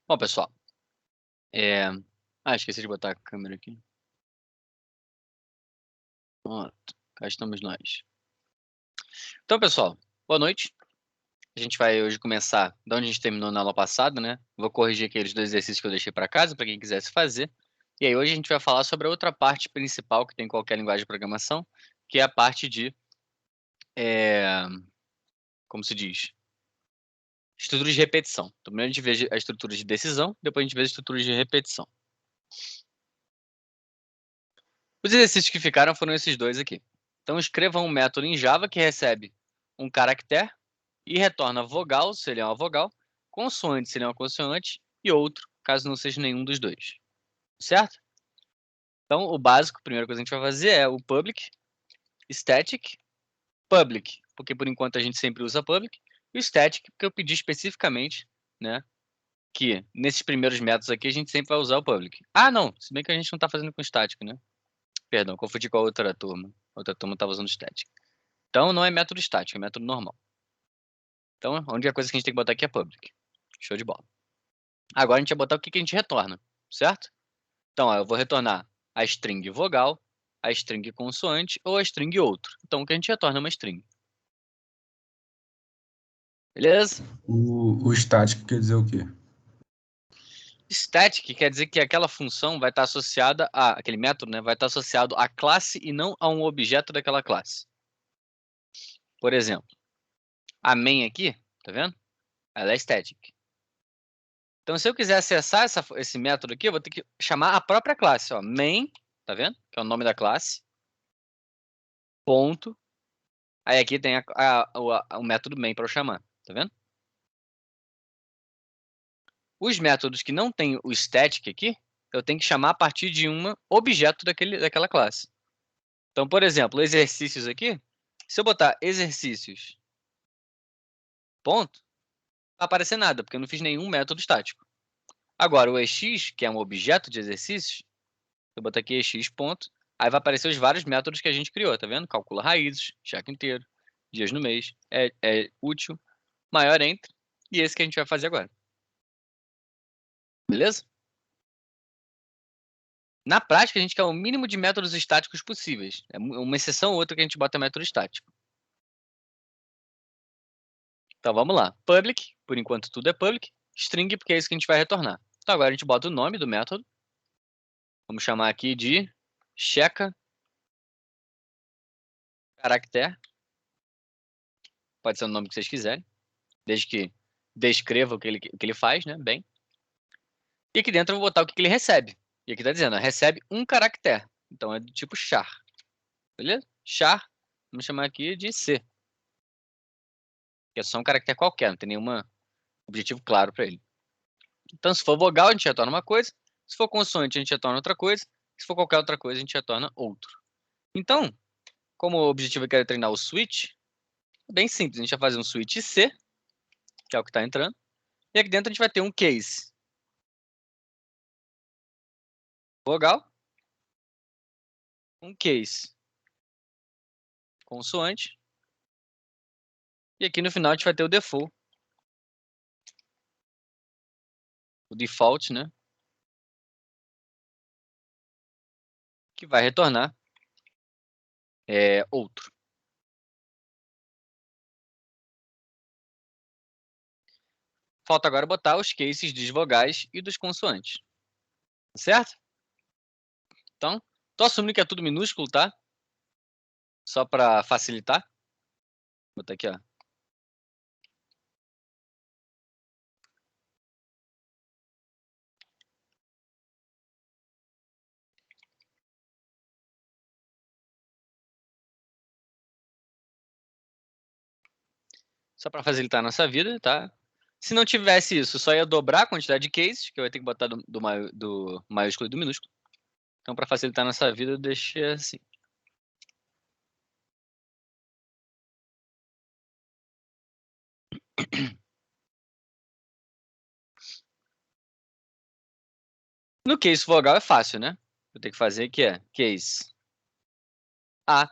Bom, pessoal, esqueci de botar a câmera aqui. Pronto, cá estamos nós. Então, pessoal, boa noite. A gente vai hoje começar de onde a gente terminou na aula passada, né? Vou corrigir aqueles 2 exercícios que eu deixei para casa, para quem quisesse fazer. E aí hoje a gente vai falar sobre a outra parte principal que tem em qualquer linguagem de programação, que é a parte de, como se diz? Estruturas de repetição. Então, primeiro a gente vê a estrutura de decisão, depois a gente vê as estruturas de repetição. Os exercícios que ficaram foram esses dois aqui. Então, escreva um método em Java que recebe um caractere e retorna vogal, se ele é uma vogal, consoante, se ele é uma consoante, e outro, caso não seja nenhum dos dois. Certo? Então, o básico, a primeira coisa que a gente vai fazer é o public, static, public, porque por enquanto a gente sempre usa public, e o static, porque eu pedi especificamente, né, que nesses primeiros métodos aqui a gente sempre vai usar o public. Ah, não, se bem que a gente não está fazendo com static, né? Perdão, confundi com a outra turma. A outra turma estava usando static. Então, não é método estático, é método normal. Então, a única coisa que a gente tem que botar aqui é public. Show de bola. Agora a gente vai botar o que a gente retorna, certo? Então, ó, eu vou retornar a string vogal, a string consoante ou a string outro. Então, o que a gente retorna é uma string. Beleza? O static quer dizer o quê? Static quer dizer que aquela função vai estar associada aquele método, né, vai estar associado à classe e não a um objeto daquela classe. Por exemplo, a main aqui, tá vendo? Ela é static. Então, se eu quiser acessar esse método aqui, eu vou ter que chamar a própria classe, ó, main, tá vendo? Que é o nome da classe, ponto. Aí aqui tem o método main para eu chamar, tá vendo? Os métodos que não tem o static aqui, eu tenho que chamar a partir de um objeto daquela classe. Então, por exemplo, exercícios aqui, se eu botar exercícios, ponto, não vai aparecer nada, porque eu não fiz nenhum método estático. Agora, o EX, que é um objeto de exercícios, eu botar aqui EX, ponto, aí vai aparecer os vários métodos que a gente criou, tá vendo? Calcula raízes, cheque inteiro, dias no mês, é útil, maior entre, e esse que a gente vai fazer agora. Beleza? Na prática, a gente quer o mínimo de métodos estáticos possíveis. É uma exceção ou outra que a gente bota método estático. Então vamos lá. Public, por enquanto tudo é public. String, porque é isso que a gente vai retornar. Então agora a gente bota o nome do método. Vamos chamar aqui de checa caractere. Pode ser o nome que vocês quiserem. Desde que descreva o que ele faz, né? Bem. E aqui dentro eu vou botar o que ele recebe. E aqui está dizendo, ó, recebe um caractere. Então é do tipo char. Beleza? Char, vamos chamar aqui de C. Que é só um caractere qualquer, não tem nenhum objetivo claro para ele. Então, se for vogal, a gente retorna uma coisa. Se for consoante, a gente retorna outra coisa. Se for qualquer outra coisa, a gente retorna outro. Então, como o objetivo é treinar o switch, é bem simples. A gente vai fazer um switch C, que é o que está entrando. E aqui dentro a gente vai ter um case vogal, um case consoante. E aqui no final a gente vai ter o default. O default, né? Que vai retornar outro. Falta agora botar os cases dos vogais e dos consoantes. Certo? Então, tô assumindo que é tudo minúsculo, tá? Só para facilitar. Vou botar aqui, ó. Só para facilitar a nossa vida, tá? Se não tivesse isso, só ia dobrar a quantidade de cases, que eu ia ter que botar do maiúsculo e do minúsculo. Então, para facilitar a nossa vida, eu deixei assim. No case vogal é fácil, né? Eu tenho que fazer que é case A,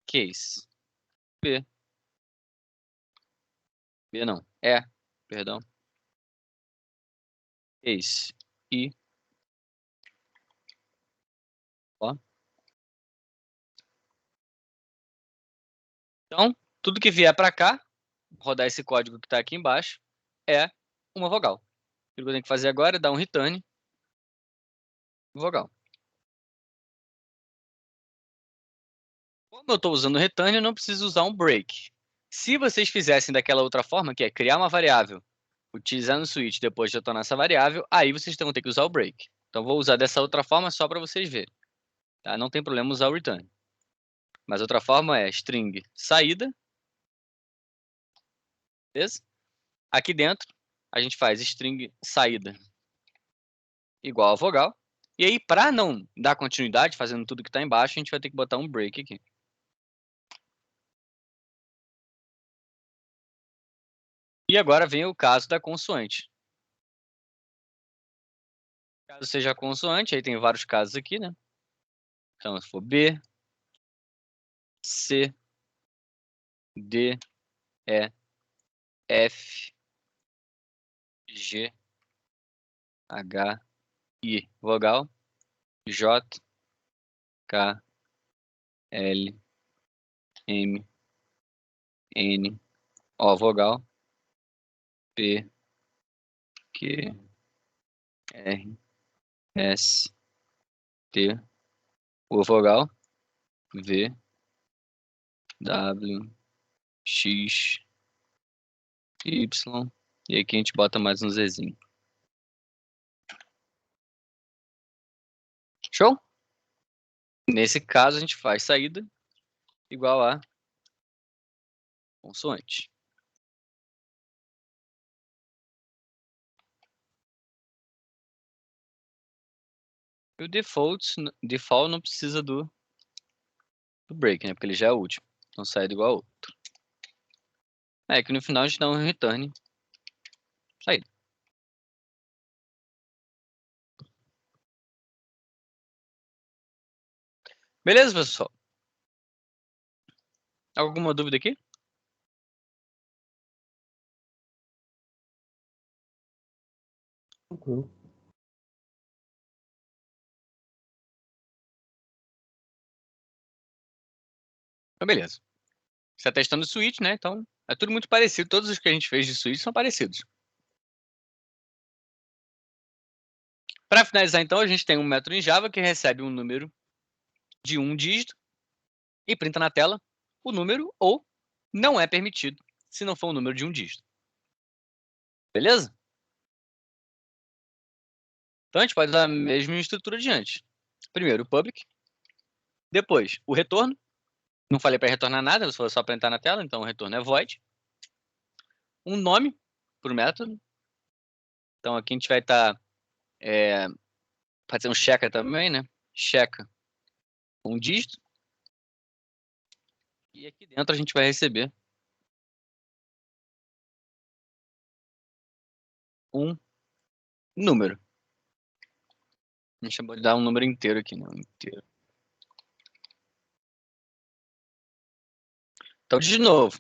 case B, B não, perdão. case e ó. Então, tudo que vier para cá, rodar esse código que está aqui embaixo, é uma vogal. O que eu tenho que fazer agora é dar um return vogal. Como eu estou usando return, eu não preciso usar um break. Se vocês fizessem daquela outra forma, que é criar uma variável, utilizar no switch depois de retornar essa variável, aí vocês vão ter que usar o break. Então, vou usar dessa outra forma só para vocês verem. Tá? Não tem problema usar o return. Mas outra forma é string saída. Beleza? Aqui dentro, a gente faz string saída igual a vogal. E aí, para não dar continuidade, fazendo tudo que está embaixo, a gente vai ter que botar um break aqui. E agora vem o caso da consoante. Caso seja consoante, aí tem vários casos aqui, né? Então, se for B, C, D, E, F, G, H, I, vogal, J, K, L, M, N, O, vogal, P, Q, R, S, T, U, vogal, V, W, X, Y, e aqui a gente bota mais um Zzinho. Show? Nesse caso, a gente faz saída igual a consoante. E o default não precisa do break, né? Porque ele já é o último. Então, saída igual a outro. É que no final a gente dá um return saída. Beleza, pessoal? Alguma dúvida aqui? Tranquilo. Então, beleza. Você está testando o switch, né? Então, é tudo muito parecido. Todos os que a gente fez de switch são parecidos. Para finalizar, então, a gente tem um método em Java que recebe um número de um dígito e printa na tela o número ou não é permitido se não for um número de um dígito. Beleza? Então, a gente pode usar a mesma estrutura adiante. Primeiro, o public. Depois, o retorno. Não falei para retornar nada, eu só printar na tela, então o retorno é void. Um nome para o método. Então, aqui a gente vai estar... pode ser um checker também, né? Checker um dígito. E aqui dentro a gente vai receber um número. Deixa eu dar um número inteiro aqui, né? Inteiro. Então, de novo,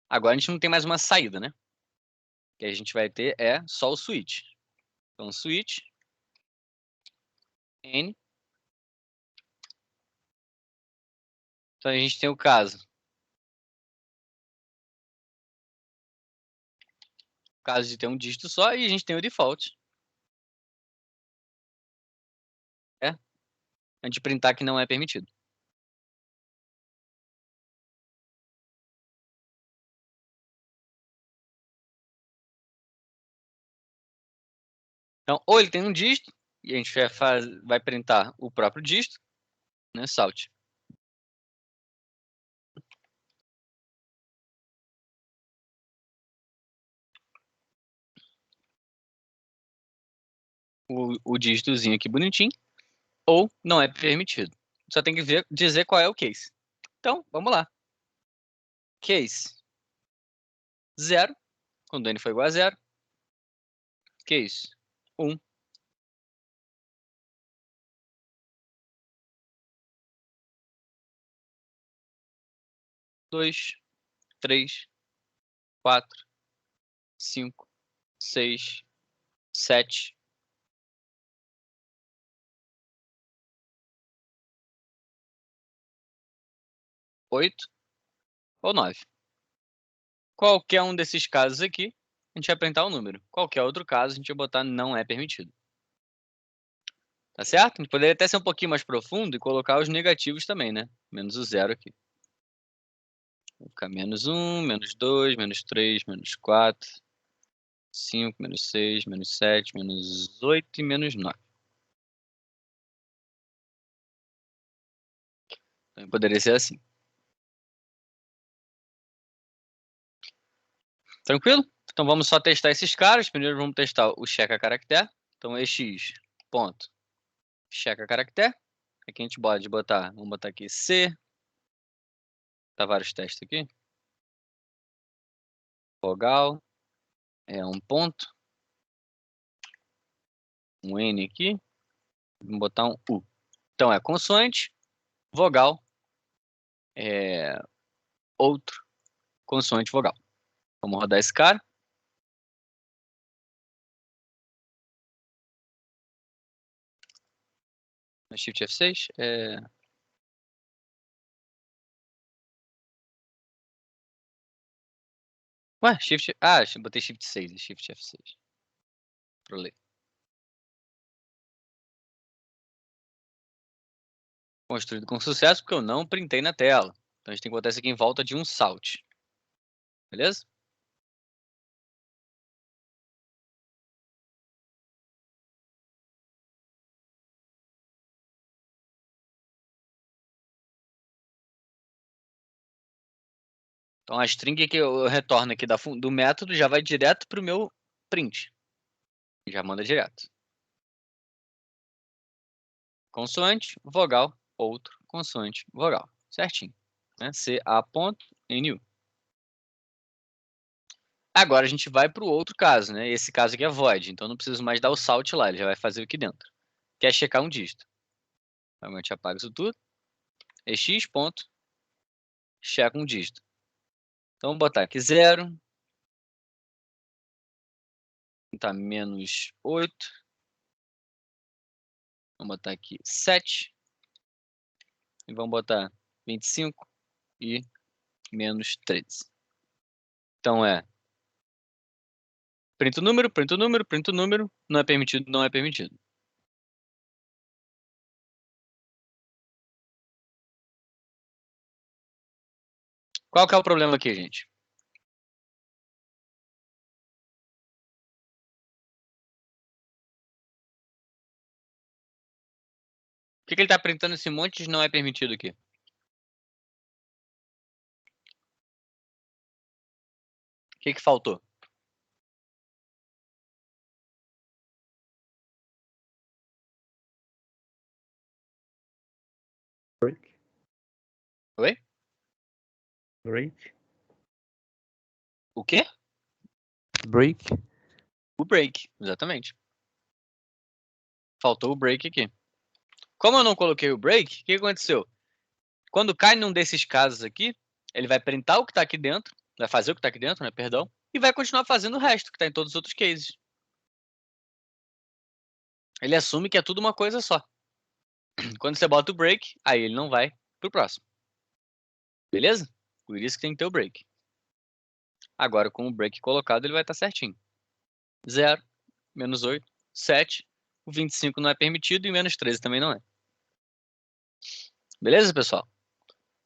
agora a gente não tem mais uma saída, né? O que a gente vai ter é só o switch. Então, switch n. Então, a gente tem o caso. O caso de ter um dígito só e a gente tem o default. A gente printar que não é permitido. Então, ou ele tem um dígito, e a gente vai printar o próprio dígito, né? Salt. O dígitozinho aqui bonitinho, ou não é permitido. Só tem que dizer qual é o case. Então, vamos lá. Case 0, quando n for igual a 0. Case 1. 2, 3, 4, 5, 6, 7, 8 ou 9. Qualquer um desses casos aqui, a gente vai printar o número. Qualquer outro caso, a gente vai botar não é permitido. Tá certo? A gente poderia até ser um pouquinho mais profundo e colocar os negativos também, né? Menos o 0 aqui. Vai ficar menos 1, menos 2, menos 3, menos 4, 5, menos 6, menos 7, menos 8 e menos 9. Então poderia ser assim. Tranquilo? Então vamos só testar esses caras. Primeiro vamos testar o checa caractere. Então ex ponto checa caractere. Aqui a gente pode botar, vamos botar aqui C. Tá vários testes aqui. Vogal. É um ponto. Um N aqui. Vamos botar um U. Então é consoante, vogal, outro, consoante, vogal. Vamos rodar esse cara. Shift F6. Ué, Shift... Ah, botei Shift 6 e Shift F6. Pra ler. Construído com sucesso, porque eu não printei na tela. Então a gente tem que botar isso aqui em volta de um salt. Beleza? Então a string que eu retorno aqui do método já vai direto para o meu print. Já manda direto. Consoante, vogal, outro, consoante, vogal. Certinho. Né? CA.NU. Agora a gente vai para o outro caso, né? Esse caso aqui é void, então não preciso mais dar o salt lá, ele já vai fazer aqui dentro. Quer checar um dígito. Então a gente apaga isso tudo. Ex ponto, checa um dígito. Então vou botar aqui 0. Tá menos 8. Vamos botar aqui 7. E vamos botar 25 e menos 13. Então é printa o número, printa o número, printa o número. Não é permitido, não é permitido. Qual que é o problema aqui, gente? Por que ele está printando esse monte de não é permitido aqui? O que faltou? Break. Oi? Break. O quê? Break. O break, exatamente. Faltou o break aqui. Como eu não coloquei o break, o que aconteceu? Quando cai num desses casos aqui, ele vai printar o que está aqui dentro, vai fazer o que está aqui dentro, né, perdão, e vai continuar fazendo o resto que está em todos os outros cases. Ele assume que é tudo uma coisa só. Quando você bota o break, aí ele não vai pro próximo. Beleza? Por isso que tem que ter o break. Agora, com o break colocado, ele vai estar certinho. 0, menos 8, 7. O 25 não é permitido e menos 13 também não é. Beleza, pessoal?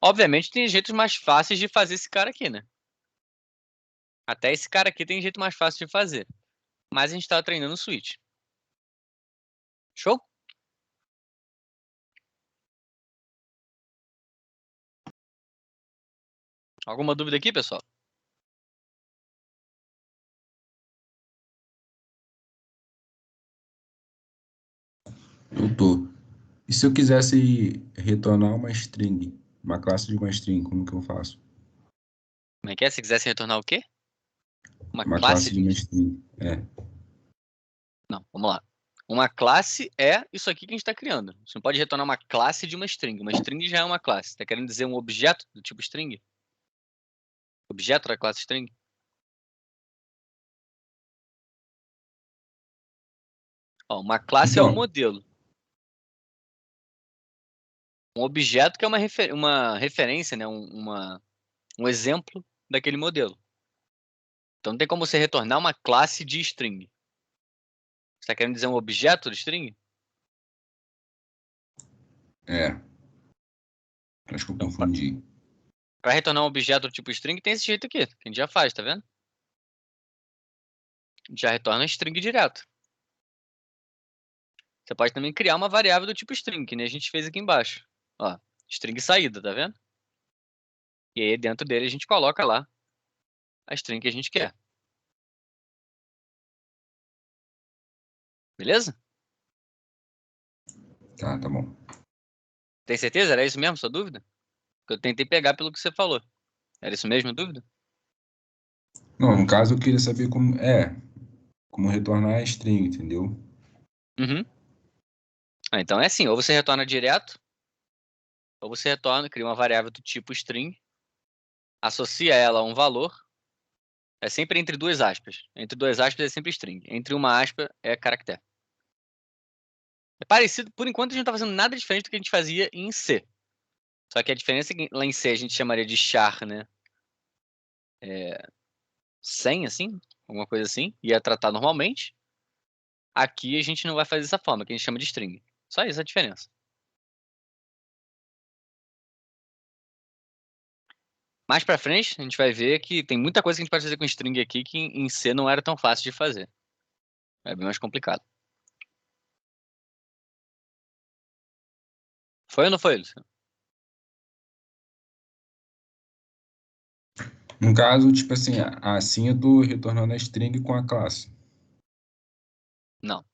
Obviamente, tem jeitos mais fáceis de fazer esse cara aqui, né? Até esse cara aqui tem jeito mais fácil de fazer. Mas a gente está treinando o switch. Show? Alguma dúvida aqui, pessoal? Eu tô. E se eu quisesse retornar uma string, uma classe de uma string, como que eu faço? Como é que é? Se quisesse retornar o quê? Uma Uma classe classe de de... uma string. Não, vamos lá. Uma classe é isso aqui que a gente está criando. Você não pode retornar uma classe de uma string. Uma string já é uma classe. Está querendo dizer um objeto do tipo string? Objeto da classe string? Ó, uma classe é um Então, modelo. Um objeto que é uma referência, né? Um exemplo daquele modelo. Então não tem como você retornar uma classe de string. Você está querendo dizer um objeto de string? acho que eu Então, confundi. para retornar um objeto do tipo string, tem esse jeito aqui, que a gente já faz, tá vendo? A gente já retorna string direto. Você pode também criar uma variável do tipo string, que nem a gente fez aqui embaixo. Ó, string saída, tá vendo? E aí dentro dele a gente coloca lá a string que a gente quer. Beleza? Tá bom. Tem certeza? Era isso mesmo, sua dúvida? Porque eu tentei pegar pelo que você falou. Era isso mesmo a dúvida? Não, no caso eu queria saber como retornar a string, entendeu? Uhum. Então é assim, ou você retorna direto, ou você retorna, cria uma variável do tipo string, associa ela a um valor, é sempre entre duas aspas. Entre duas aspas é sempre string. Entre uma aspa é caractere. É parecido, por enquanto a gente não está fazendo nada diferente do que a gente fazia em C. Só que a diferença é que lá em C a gente chamaria de char, né? 100, assim, alguma coisa assim, ia tratar normalmente. Aqui a gente não vai fazer dessa forma, que a gente chama de string. Só isso a diferença. Mais pra frente, a gente vai ver que tem muita coisa que a gente pode fazer com string aqui que em C não era tão fácil de fazer. É bem mais complicado. Foi ou não foi, Luciano? No caso, tipo assim, assim eu tô retornando a string com a classe. Não.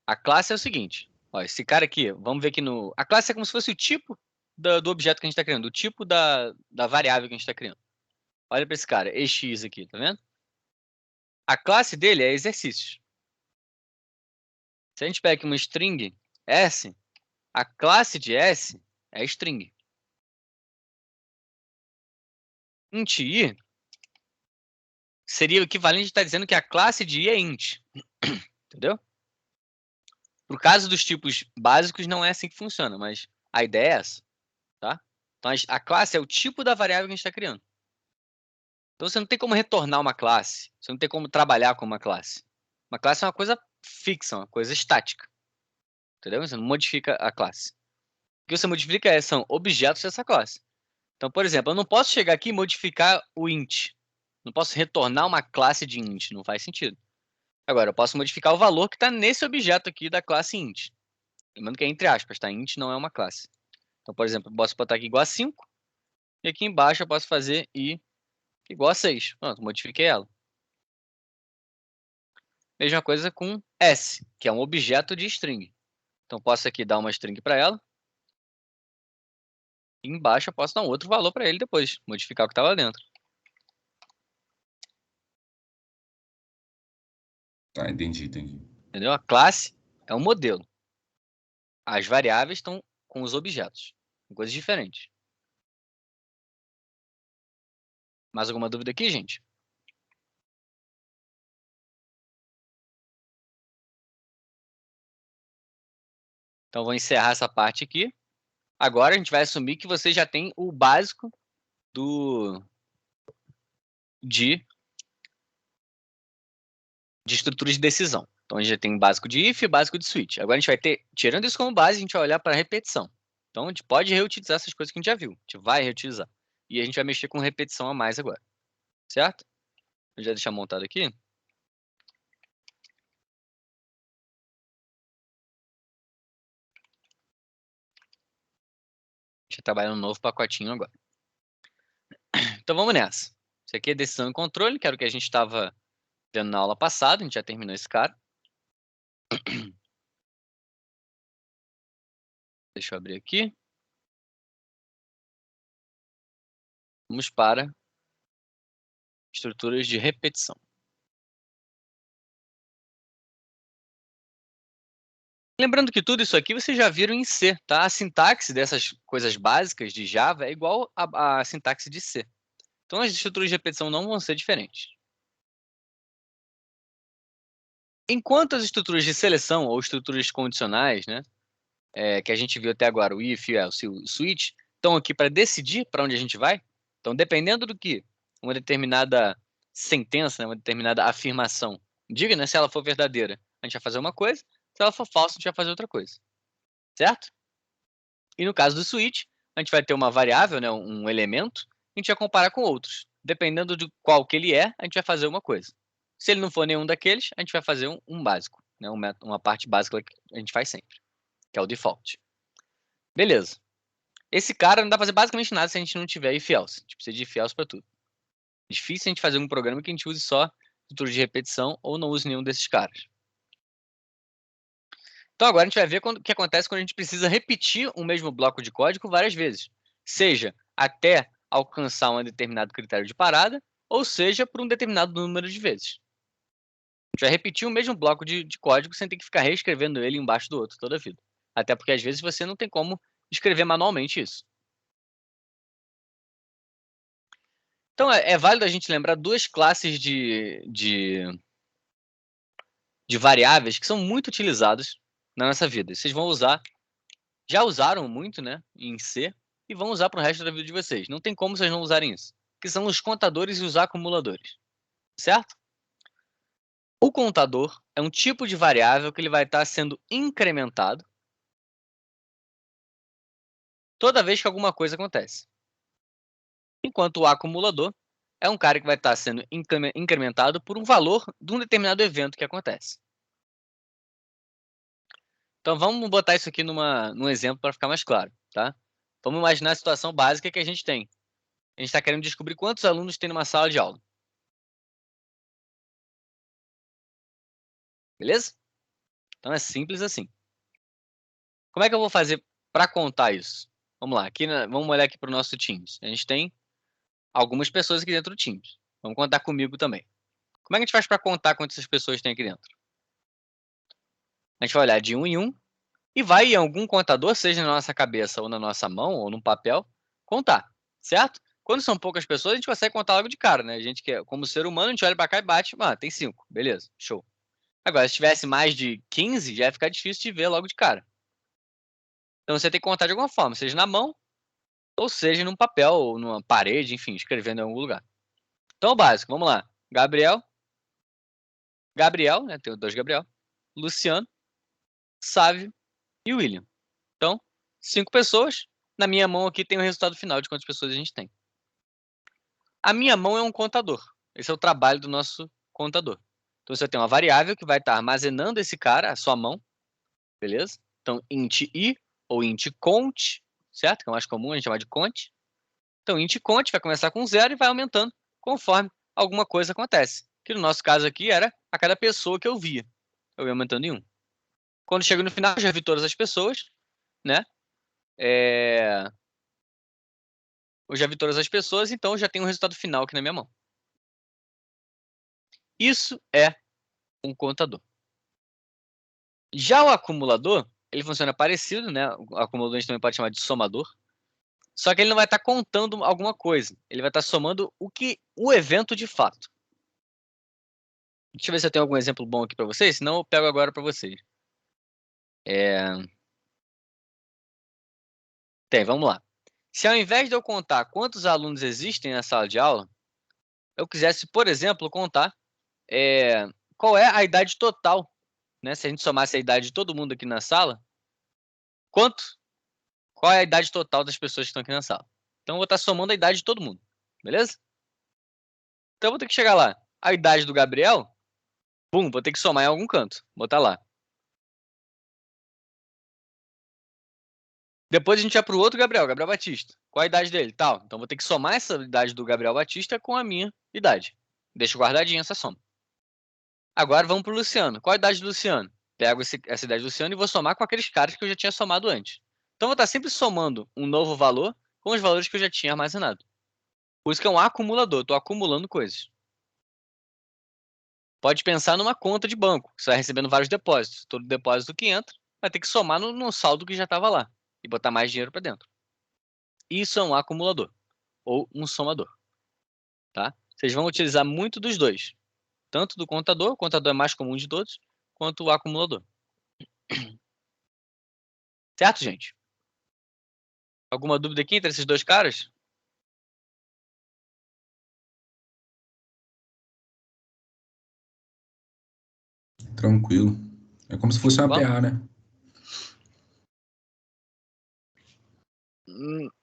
A classe é o seguinte. Ó, esse cara aqui, vamos ver aqui no... A classe é como se fosse o tipo do objeto que a gente está criando. O tipo da variável que a gente está criando. Olha para esse cara, EX aqui, tá vendo? A classe dele é exercícios. Se a gente pega aqui uma string S, a classe de S é string. Int i seria o equivalente de estar dizendo que a classe de i é int. Entendeu? Por caso dos tipos básicos, não é assim que funciona, mas a ideia é essa. Tá? Então a classe é o tipo da variável que a gente está criando. Então você não tem como retornar uma classe. Você não tem como trabalhar com uma classe. Uma classe é uma coisa fixa, uma coisa estática. Entendeu? Você não modifica a classe. O que você modifica são objetos dessa classe. Então, por exemplo, eu não posso chegar aqui e modificar o int. Não posso retornar uma classe de int. Não faz sentido. Agora, eu posso modificar o valor que está nesse objeto aqui da classe int. Lembrando que é entre aspas, tá? Int não é uma classe. Então, por exemplo, eu posso botar aqui igual a 5. E aqui embaixo eu posso fazer i igual a 6. Pronto, modifiquei ela. Mesma coisa com S, que é um objeto de string. Então, posso aqui dar uma string para ela. E embaixo eu posso dar um outro valor para ele depois, modificar o que estava dentro. Tá, entendi. Entendeu? A classe é um modelo. As variáveis estão com os objetos. São coisas diferentes. Mais alguma dúvida aqui, gente? Então, vou encerrar essa parte aqui. Agora, a gente vai assumir que você já tem o básico de estrutura de decisão. Então, a gente já tem o básico de if e o básico de switch. Agora, a gente vai ter, tirando isso como base, a gente vai olhar para a repetição. Então, a gente pode reutilizar essas coisas que a gente já viu. A gente vai reutilizar. E a gente vai mexer com repetição a mais agora. Certo? Vou já deixar montado aqui. A gente vai trabalhar um novo pacotinho agora. Então, vamos nessa. Isso aqui é decisão e controle, que era o que a gente estava vendo na aula passada. A gente já terminou esse cara. Deixa eu abrir aqui. Vamos para estruturas de repetição. Lembrando que tudo isso aqui vocês já viram em C, tá? A sintaxe dessas coisas básicas de Java é igual à sintaxe de C. Então as estruturas de repetição não vão ser diferentes. enquanto as estruturas de seleção ou estruturas condicionais, né, que a gente viu até agora, o if, else e o switch, estão aqui para decidir para onde a gente vai. Então, dependendo do que uma determinada sentença, né, uma determinada afirmação diga, né, se ela for verdadeira, a gente vai fazer uma coisa, se ela for falsa, a gente vai fazer outra coisa. Certo? E no caso do switch, a gente vai ter uma variável, né, um elemento, a gente vai comparar com outros. Dependendo de qual que ele é, a gente vai fazer uma coisa. Se ele não for nenhum daqueles, a gente vai fazer um básico, né, uma parte básica que a gente faz sempre, que é o default. Beleza. Esse cara não dá pra fazer basicamente nada se a gente não tiver if else. A gente precisa de if else para tudo. Difícil a gente fazer um programa que a gente use só estrutura de repetição ou não use nenhum desses caras. Então agora a gente vai ver o que acontece quando a gente precisa repetir o mesmo bloco de código várias vezes. Seja até alcançar um determinado critério de parada, ou seja por um determinado número de vezes. A gente vai repetir o mesmo bloco de código sem ter que ficar reescrevendo ele embaixo do outro toda a vida. Até porque às vezes você não tem como escrever manualmente isso. Então é válido a gente lembrar duas classes de variáveis que são muito utilizadas na nossa vida. Vocês vão usar, já usaram muito, né, em C, e vão usar para o resto da vida de vocês. Não tem como vocês não usarem isso. Que são os contadores e os acumuladores. Certo? O contador é um tipo de variável que ele vai estar sendo incrementado toda vez que alguma coisa acontece. Enquanto o acumulador é um cara que vai estar sendo incrementado por um valor de um determinado evento que acontece. Então vamos botar isso aqui num exemplo para ficar mais claro, tá? Vamos imaginar a situação básica que a gente tem. A gente está querendo descobrir quantos alunos tem numa sala de aula. Beleza? Então é simples assim. Como é que eu vou fazer para contar isso? Vamos lá, vamos olhar aqui para o nosso Teams. A gente tem algumas pessoas aqui dentro do Teams. Vamos contar comigo também. Como é que a gente faz para contar quantas pessoas tem aqui dentro? A gente vai olhar de um em um e vai em algum contador, seja na nossa cabeça ou na nossa mão ou no papel, contar, certo? Quando são poucas pessoas, a gente consegue contar logo de cara, né? A gente que como ser humano, a gente olha para cá e bate, tem 5, beleza, show. Agora, se tivesse mais de 15, já ia ficar difícil de ver logo de cara. Então você tem que contar de alguma forma, seja na mão, ou seja num papel, ou numa parede, enfim, escrevendo em algum lugar. Então, o básico, vamos lá. Gabriel, né? Tem dois Gabriel. Luciano, Sávio e William. Então, 5 pessoas. Na minha mão aqui tem o resultado final de quantas pessoas a gente tem. A minha mão é um contador. Esse é o trabalho do nosso contador. Então, você tem uma variável que vai estar armazenando esse cara, a sua mão. Beleza? Então, int i ou int cont, certo? Que é o mais comum, a gente chama de cont. Então, int cont vai começar com 0 e vai aumentando conforme alguma coisa acontece. Que no nosso caso aqui era a cada pessoa que eu via. Eu ia aumentando em 1. Quando chega no final, já vi todas as pessoas, né? Eu já vi todas as pessoas, então eu já tenho o resultado final aqui na minha mão. Isso é um contador. Já o acumulador, ele funciona parecido, né? O acumulador a gente também pode chamar de somador. Só que ele não vai estar contando alguma coisa. Ele vai estar somando o evento de fato. Deixa eu ver se eu tenho algum exemplo bom aqui para vocês, senão eu pego agora para vocês. Vamos lá. Se ao invés de eu contar quantos alunos existem na sala de aula, eu quisesse, por exemplo, contar qual é a idade total, né? Se a gente somasse a idade de todo mundo aqui na sala, qual é a idade total das pessoas que estão aqui na sala? Então, eu vou estar somando a idade de todo mundo, beleza? Então, eu vou ter que chegar lá. A idade do Gabriel, vou ter que somar em algum canto, botar lá. Depois a gente vai para o outro Gabriel Batista. Qual a idade dele? Tal. Então, vou ter que somar essa idade do Gabriel Batista com a minha idade. Deixo guardadinha essa soma. Agora vamos para o Luciano. Qual a idade do Luciano? Pego essa idade do Luciano e vou somar com aqueles caras que eu já tinha somado antes. Então, eu vou estar sempre somando um novo valor com os valores que eu já tinha armazenado. Por isso que é um acumulador. Estou acumulando coisas. Pode pensar numa conta de banco. Você vai recebendo vários depósitos. Todo depósito que entra vai ter que somar no saldo que já estava lá. E botar mais dinheiro para dentro. Isso é um acumulador. Ou um somador. Tá? Vocês vão utilizar muito dos dois. Tanto do contador, o contador é mais comum de todos, quanto o acumulador. Certo, gente? Alguma dúvida aqui entre esses dois caras? Tranquilo. É como se fosse uma Vamos? PA, né?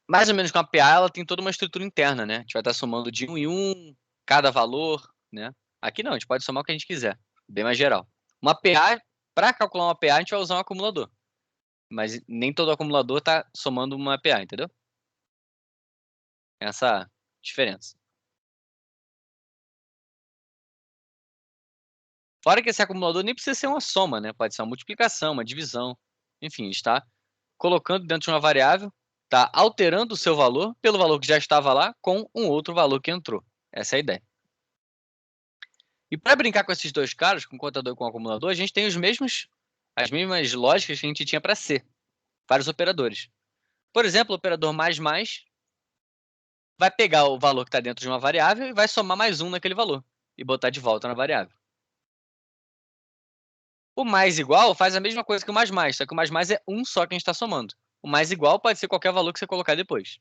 Mais ou menos com a PA, ela tem toda uma estrutura interna, né? A gente vai estar somando de um em um, cada valor, né? Aqui não, a gente pode somar o que a gente quiser, bem mais geral. Uma PA, para calcular uma PA, a gente vai usar um acumulador. Mas nem todo acumulador está somando uma PA, entendeu? Essa diferença. Fora que esse acumulador nem precisa ser uma soma, né? Pode ser uma multiplicação, uma divisão. Enfim, está colocando dentro de uma variável, está alterando o seu valor pelo valor que já estava lá com um outro valor que entrou. Essa é a ideia. E para brincar com esses dois caras, com o contador e com o acumulador, a gente tem as mesmas lógicas que a gente tinha para C, vários operadores. Por exemplo, o operador mais vai pegar o valor que está dentro de uma variável e vai somar mais um naquele valor e botar de volta na variável. O mais igual faz a mesma coisa que o mais, só que o mais é um só que a gente está somando. O mais igual pode ser qualquer valor que você colocar depois.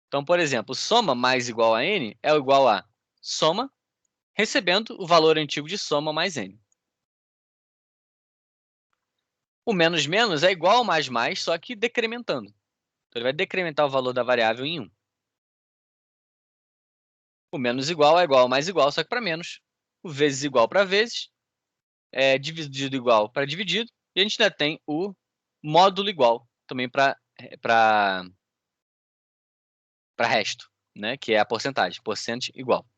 Então, por exemplo, soma mais igual a n é igual a soma recebendo o valor antigo de soma mais n. O menos menos é igual ao mais, só que decrementando. Então, ele vai decrementar o valor da variável em 1. O menos igual é igual ao mais igual, só que para menos. O vezes igual para vezes. Dividido igual para dividido. E a gente ainda tem o módulo igual, também para resto, né? Que é a porcentagem, porcento igual.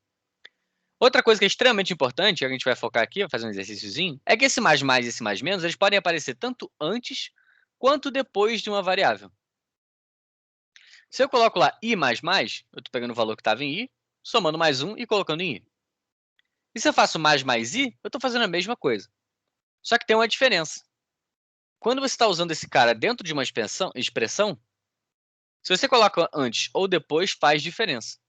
Outra coisa que é extremamente importante, que a gente vai focar aqui, vai fazer um exercíciozinho, é que esse mais e esse mais menos, eles podem aparecer tanto antes quanto depois de uma variável. Se eu coloco lá i mais, eu estou pegando o valor que estava em i, somando mais um e colocando em i. E se eu faço mais i, eu estou fazendo a mesma coisa. Só que tem uma diferença. Quando você está usando esse cara dentro de uma expressão, se você coloca antes ou depois, faz diferença.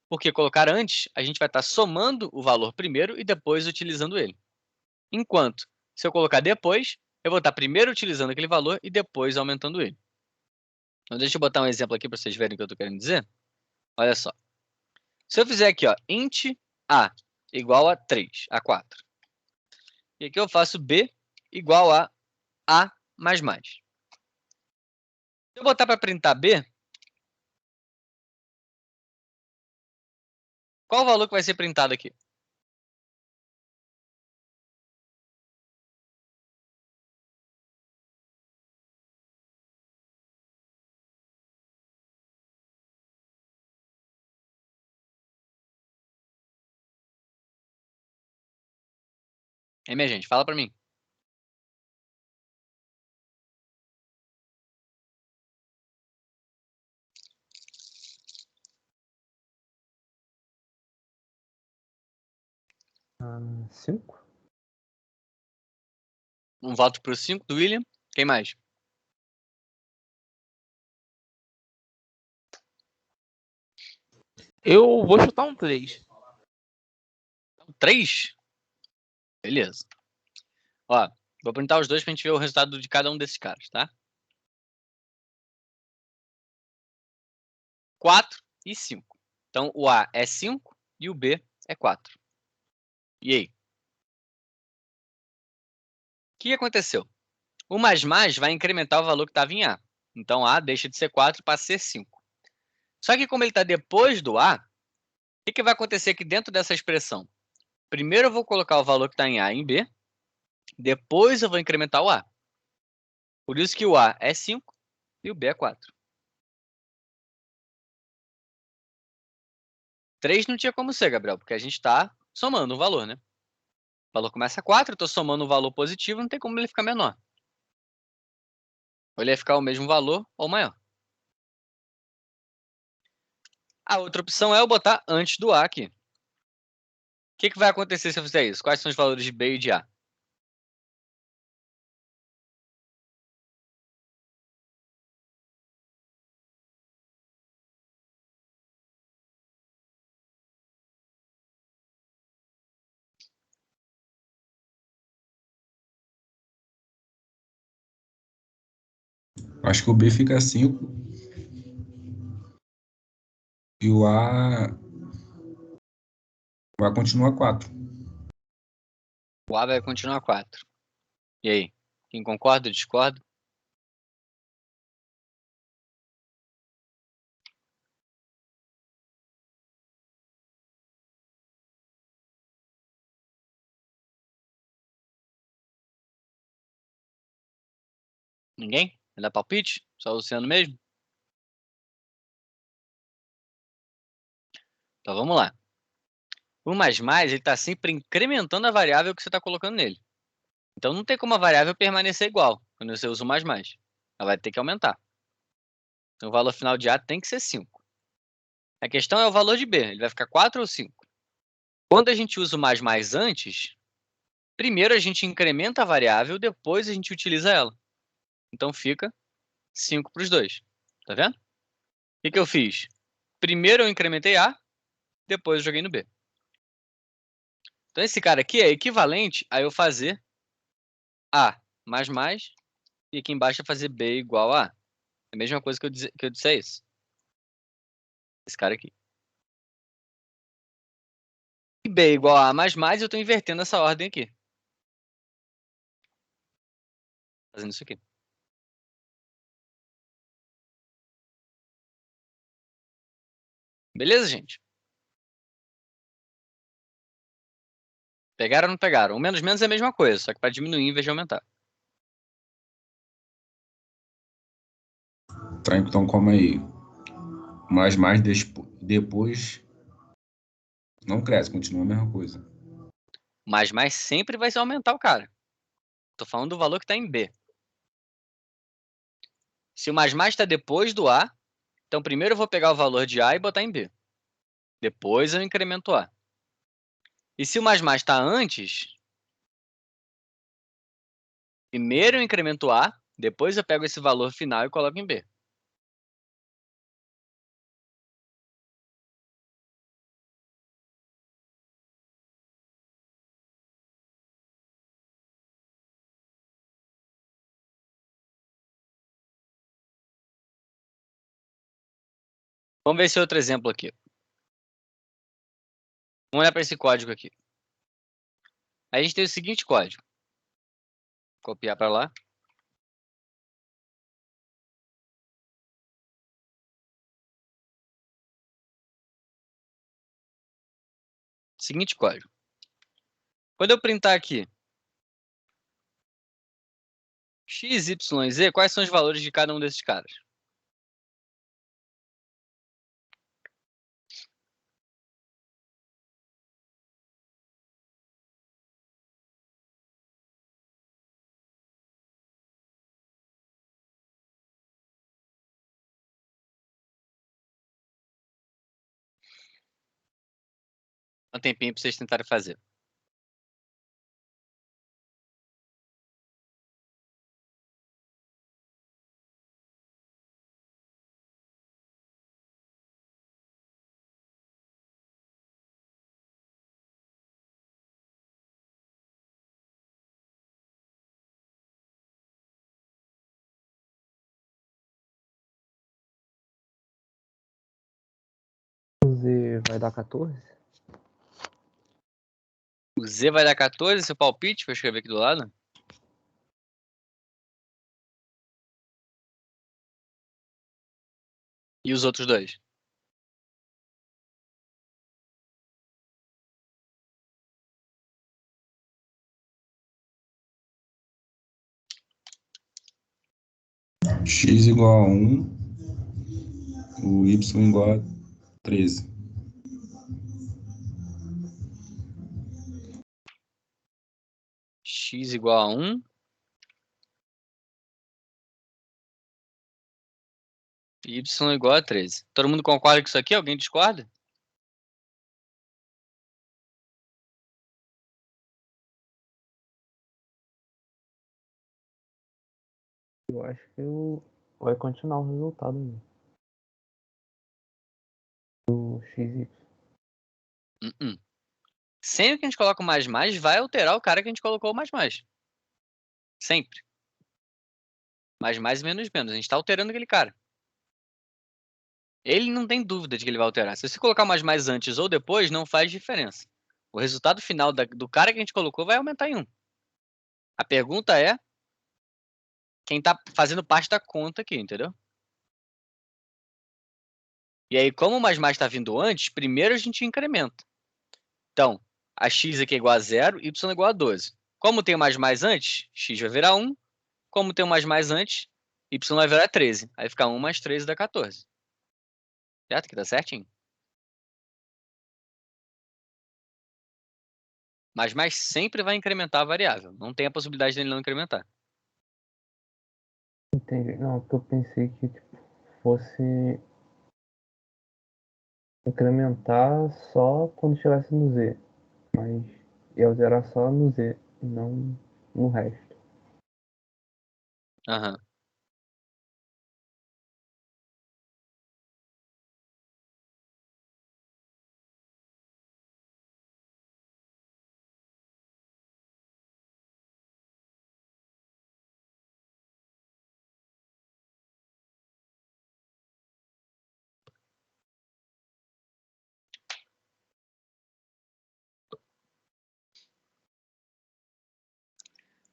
Porque colocar antes, a gente vai estar somando o valor primeiro e depois utilizando ele. Enquanto, se eu colocar depois, eu vou estar primeiro utilizando aquele valor e depois aumentando ele. Então, deixa eu botar um exemplo aqui para vocês verem o que eu estou querendo dizer. Olha só. Se eu fizer aqui, ó, int a igual a 3, a 4. E aqui eu faço b igual a mais mais. Se eu botar para printar b, qual o valor que vai ser printado aqui? Hein, minha gente? Fala para mim. Cinco. Um voto para o 5 do William. Quem mais? Eu vou chutar um 3. 3? Beleza. Ó, vou printar os dois para a gente ver o resultado de cada um desses caras, tá? 4 e 5. Então, o A é 5 e o B é 4. E aí? O que aconteceu? O mais vai incrementar o valor que estava em A. Então, A deixa de ser 4 para ser 5. Só que como ele está depois do A, o que vai acontecer aqui dentro dessa expressão? Primeiro eu vou colocar o valor que está em A em B, depois eu vou incrementar o A. Por isso que o A é 5 e o B é 4. 3 não tinha como ser, Gabriel, porque a gente está somando um valor, né? O valor começa a 4, eu estou somando um valor positivo, não tem como ele ficar menor. Ou ele ia ficar o mesmo valor ou maior. A outra opção é eu botar antes do A aqui. O que vai acontecer se eu fizer isso? Quais são os valores de B e de A? Acho que o B fica 5 e o A vai continuar 4. O A vai continuar 4. E aí? Quem concorda ou discorda? Ninguém? Vai dar palpite? Só o Luciano mesmo? Então vamos lá. O mais, ele está sempre incrementando a variável que você está colocando nele. Então não tem como a variável permanecer igual quando você usa o mais. Ela vai ter que aumentar. Então o valor final de A tem que ser 5. A questão é o valor de B. Ele vai ficar 4 ou 5? Quando a gente usa o mais antes, primeiro a gente incrementa a variável, depois a gente utiliza ela. Então fica 5 para os dois. Tá vendo? O que eu fiz? Primeiro eu incrementei A, depois eu joguei no B. Então esse cara aqui é equivalente a eu fazer A mais, e aqui embaixo é fazer B igual a. É a mesma coisa que eu disse é isso. Esse cara aqui. E B igual a mais, eu estou invertendo essa ordem aqui. Fazendo isso aqui. Beleza, gente? Pegaram ou não pegaram? O menos é a mesma coisa, só que para diminuir em vez de aumentar. Tá, então como aí? Mais depois não cresce, continua a mesma coisa. Mais sempre vai se aumentar o cara. Tô falando do valor que está em B. Se o mais está depois do A, então primeiro eu vou pegar o valor de A e botar em B. Depois eu incremento A. E se o mais está antes, primeiro eu incremento A, depois eu pego esse valor final e coloco em B. Vamos ver esse outro exemplo aqui. Vamos olhar para esse código aqui. Aí a gente tem o seguinte código. Copiar para lá. Seguinte código. Quando eu printar aqui x, y, z, quais são os valores de cada um desses caras? Um tempinho para vocês tentarem fazer. O Z vai dar 14? O z vai dar 14, seu palpite, vou escrever aqui do lado. E os outros dois? X igual a 1, o Y igual a 13. X igual a 1. Y igual a 13. Todo mundo concorda com isso aqui? Alguém discorda? Eu acho que vai continuar o resultado mesmo. Do XY. Sempre que a gente coloca o mais, vai alterar o cara que a gente colocou o mais. Sempre. Mais e menos menos. A gente tá alterando aquele cara. Ele não tem dúvida de que ele vai alterar. Se você colocar mais antes ou depois, não faz diferença. O resultado final do cara que a gente colocou vai aumentar em 1. A pergunta é quem tá fazendo parte da conta aqui, entendeu? E aí, como o mais tá vindo antes, primeiro a gente incrementa. Então, a x aqui é igual a 0, y é igual a 12. Como tem o mais antes, x vai virar 1. Como tem o mais antes, y vai virar 13. Aí fica 1 mais 13 dá 14. Certo? Que tá certinho. Mas sempre vai incrementar a variável. Não tem a possibilidade dele não incrementar. Entendi. Não, porque eu pensei que tipo, fosse incrementar só quando estivesse no Z. Mas ia zerar só no Z, não no resto. Aham.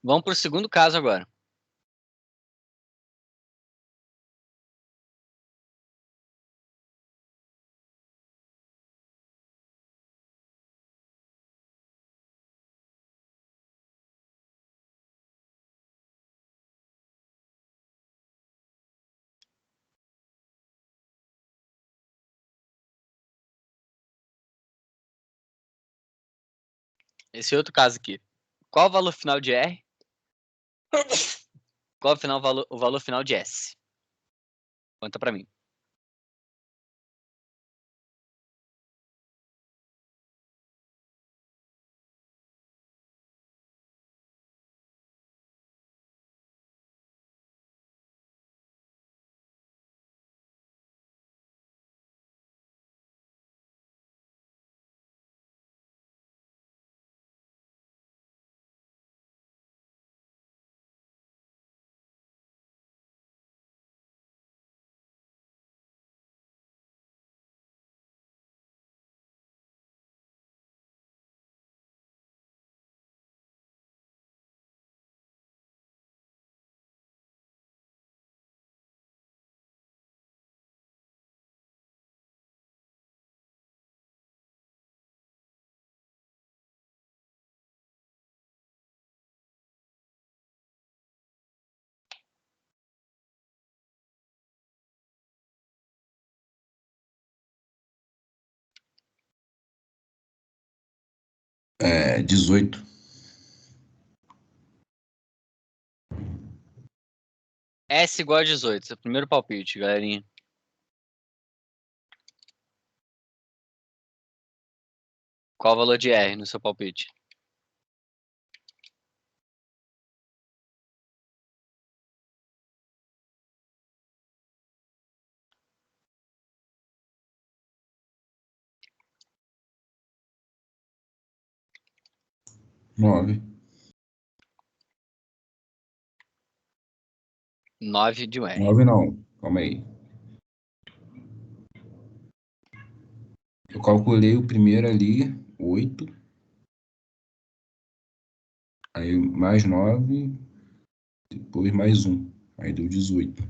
Vamos para o segundo caso agora. Esse outro caso aqui. Qual o valor final de R? Qual o valor final de S? Conta para mim. É 18. S igual a 18. Seu primeiro palpite, galerinha. Qual o valor de R no seu palpite? Nove. 9 de R. 9 não. Calma aí. Eu calculei o primeiro ali, 8. Aí mais 9. Depois mais 1. Aí deu 18.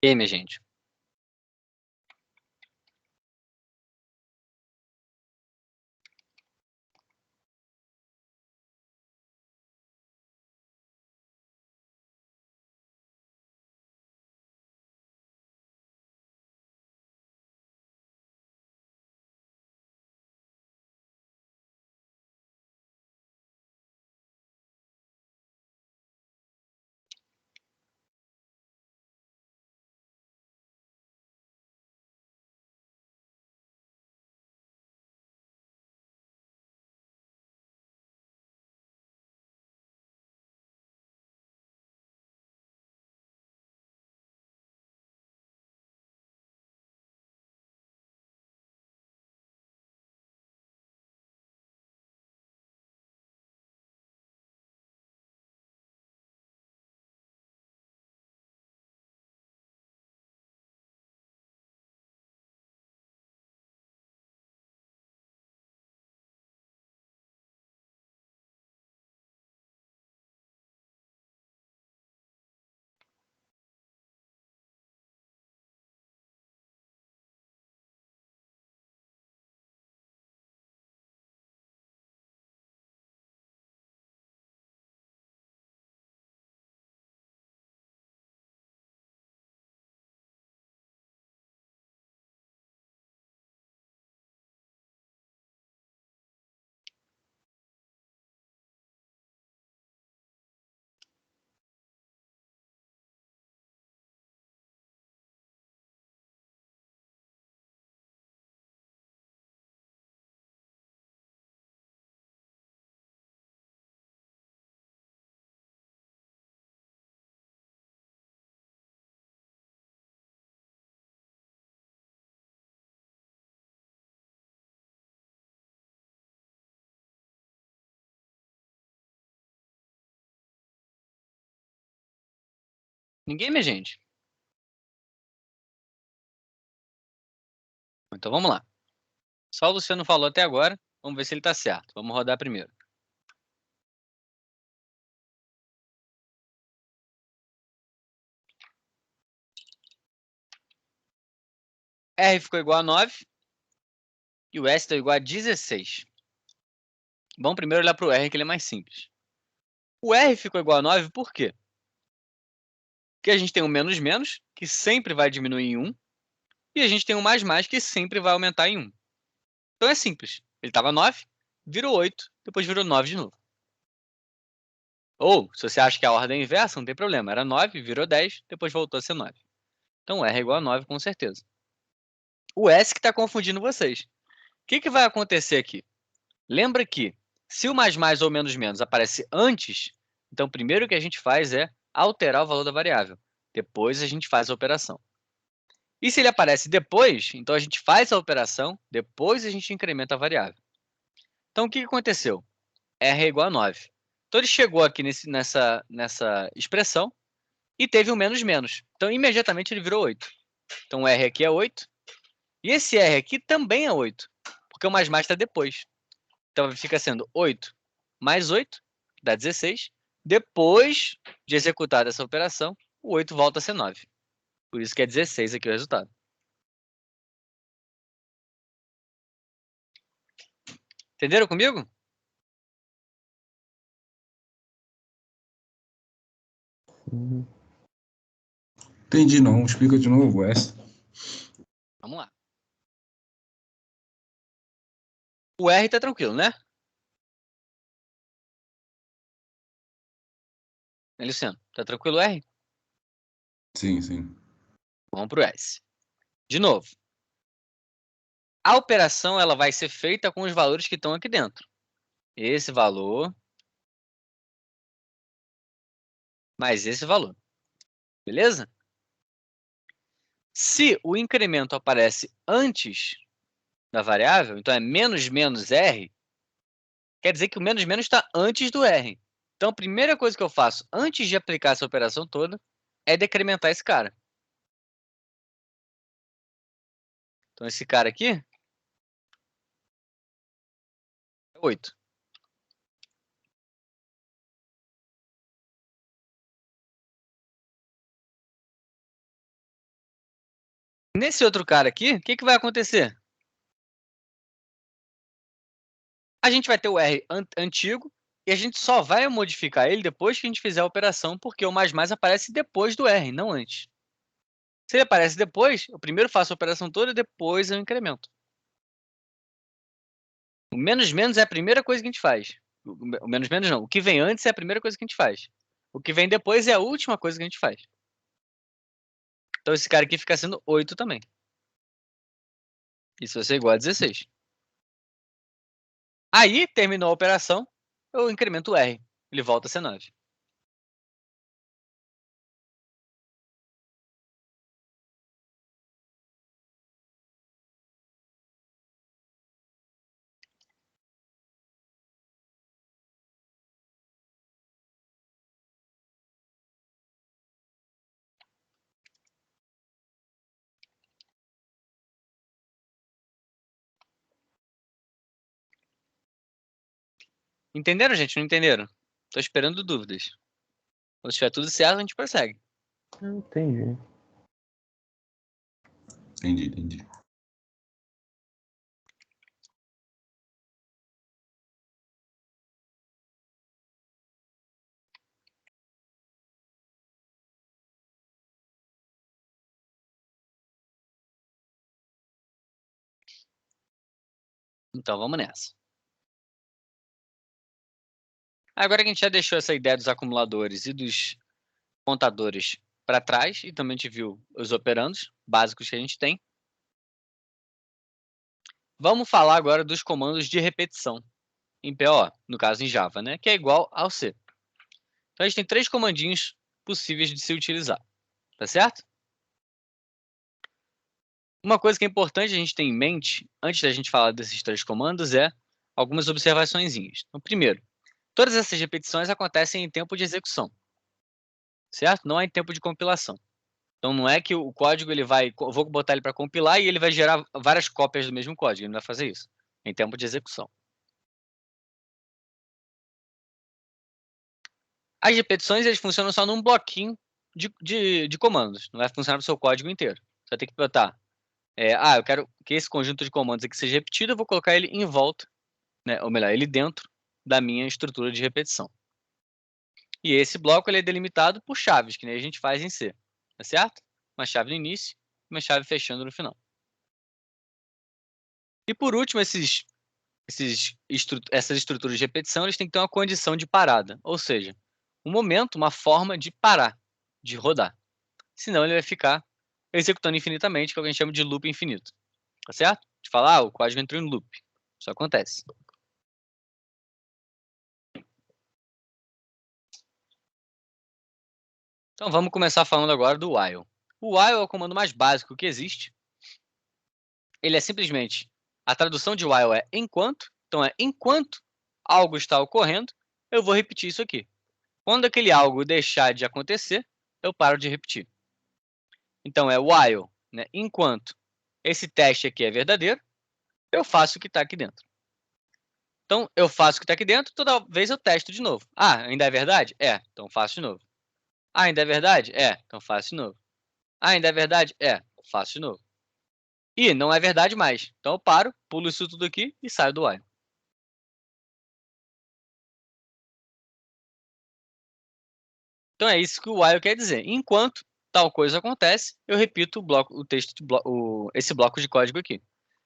E aí, minha gente? Ninguém, minha gente? Então vamos lá. Só o Luciano falou até agora. Vamos ver se ele está certo. Vamos rodar primeiro. R ficou igual a 9 e o S está igual a 16. Vamos primeiro olhar para o R, que ele é mais simples. O R ficou igual a 9 por quê? Porque a gente tem um menos menos, que sempre vai diminuir em 1, e a gente tem um mais mais, que sempre vai aumentar em 1. Então é simples. Ele estava 9, virou 8, depois virou 9 de novo. Ou, se você acha que a ordem é inversa, não tem problema. Era 9, virou 10, depois voltou a ser 9. Então R é igual a 9, com certeza. O S que está confundindo vocês. O que vai acontecer aqui? Lembra que se o mais ou menos menos aparece antes, então primeiro que a gente faz é alterar o valor da variável. Depois a gente faz a operação. E se ele aparece depois, então a gente faz a operação, depois a gente incrementa a variável. Então o que aconteceu? R é igual a 9. Então ele chegou aqui nessa expressão e teve um menos menos. Então imediatamente ele virou 8. Então o R aqui é 8. E esse R aqui também é 8, porque o mais está depois. Então fica sendo 8 mais 8, dá 16. Depois de executar essa operação, o 8 volta a ser 9. Por isso que é 16 aqui o resultado. Entenderam comigo? Sim. Entendi não. Explica de novo essa. Vamos lá. O R tá tranquilo, né? Luciano, tá tranquilo o R? Sim, sim. Vamos pro S. De novo. A operação ela vai ser feita com os valores que estão aqui dentro. Esse valor mais esse valor. Beleza? Se o incremento aparece antes da variável, então é menos menos R, quer dizer que o menos menos está antes do R. Então, a primeira coisa que eu faço antes de aplicar essa operação toda é decrementar esse cara. Então, esse cara aqui é 8. Nesse outro cara aqui, o que vai acontecer? A gente vai ter o R antigo e a gente só vai modificar ele depois que a gente fizer a operação, porque o mais aparece depois do R, não antes. Se ele aparece depois, eu primeiro faço a operação toda e depois eu incremento. O menos menos é a primeira coisa que a gente faz. O menos menos não. O que vem antes é a primeira coisa que a gente faz. O que vem depois é a última coisa que a gente faz. Então esse cara aqui fica sendo 8 também. Isso vai ser igual a 16. Aí, terminou a operação, eu incremento o R. Ele volta a ser 9. Entenderam, gente? Não entenderam? Tô esperando dúvidas. Quando estiver tudo certo, a gente prossegue. Não entendi. Entendi. Então, vamos nessa. Agora que a gente já deixou essa ideia dos acumuladores e dos contadores para trás, e também a gente viu os operandos básicos que a gente tem, vamos falar agora dos comandos de repetição em PO, no caso em Java, né? Que é igual ao C. Então, a gente tem 3 comandinhos possíveis de se utilizar. Tá certo? Uma coisa que é importante a gente ter em mente, antes da gente falar desses 3 comandos, é algumas observaçõezinhas. Então, primeiro, todas essas repetições acontecem em tempo de execução. certo? Não há tempo de compilação. Então não é que o código ele vai, vou botar ele para compilar e ele vai gerar várias cópias do mesmo código, ele não vai fazer isso. Em tempo de execução. As repetições eles funcionam só num bloquinho de comandos, não vai funcionar no seu código inteiro. Você vai ter que botar, eu quero que esse conjunto de comandos aqui seja repetido, eu vou colocar ele em volta, né, ou melhor, ele dentro da minha estrutura de repetição. E esse bloco ele é delimitado por chaves, que nem a gente faz em C, tá certo? Uma chave no início e uma chave fechando no final. E por último, essas estruturas de repetição eles têm que ter uma condição de parada, ou seja, um momento, uma forma de parar, de rodar. Senão ele vai ficar executando infinitamente, que é o que a gente chama de loop infinito. Tá certo? De falar, o código entrou em loop. Isso acontece. Então vamos começar falando agora do while. O while é o comando mais básico que existe. Ele é simplesmente, a tradução de while é enquanto. Então é enquanto algo está ocorrendo, eu vou repetir isso aqui. Quando aquele algo deixar de acontecer, eu paro de repetir. Então é while, né? Enquanto esse teste aqui é verdadeiro, eu faço o que está aqui dentro. Então eu faço o que está aqui dentro, toda vez eu testo de novo. Ah, ainda é verdade? É, então faço de novo. Ah, ainda é verdade? É, então faço de novo. Ah, ainda é verdade? É, faço de novo. E não é verdade mais. Então eu paro, pulo isso tudo aqui e saio do while. Então é isso que o while quer dizer. Enquanto tal coisa acontece, eu repito esse bloco de código aqui.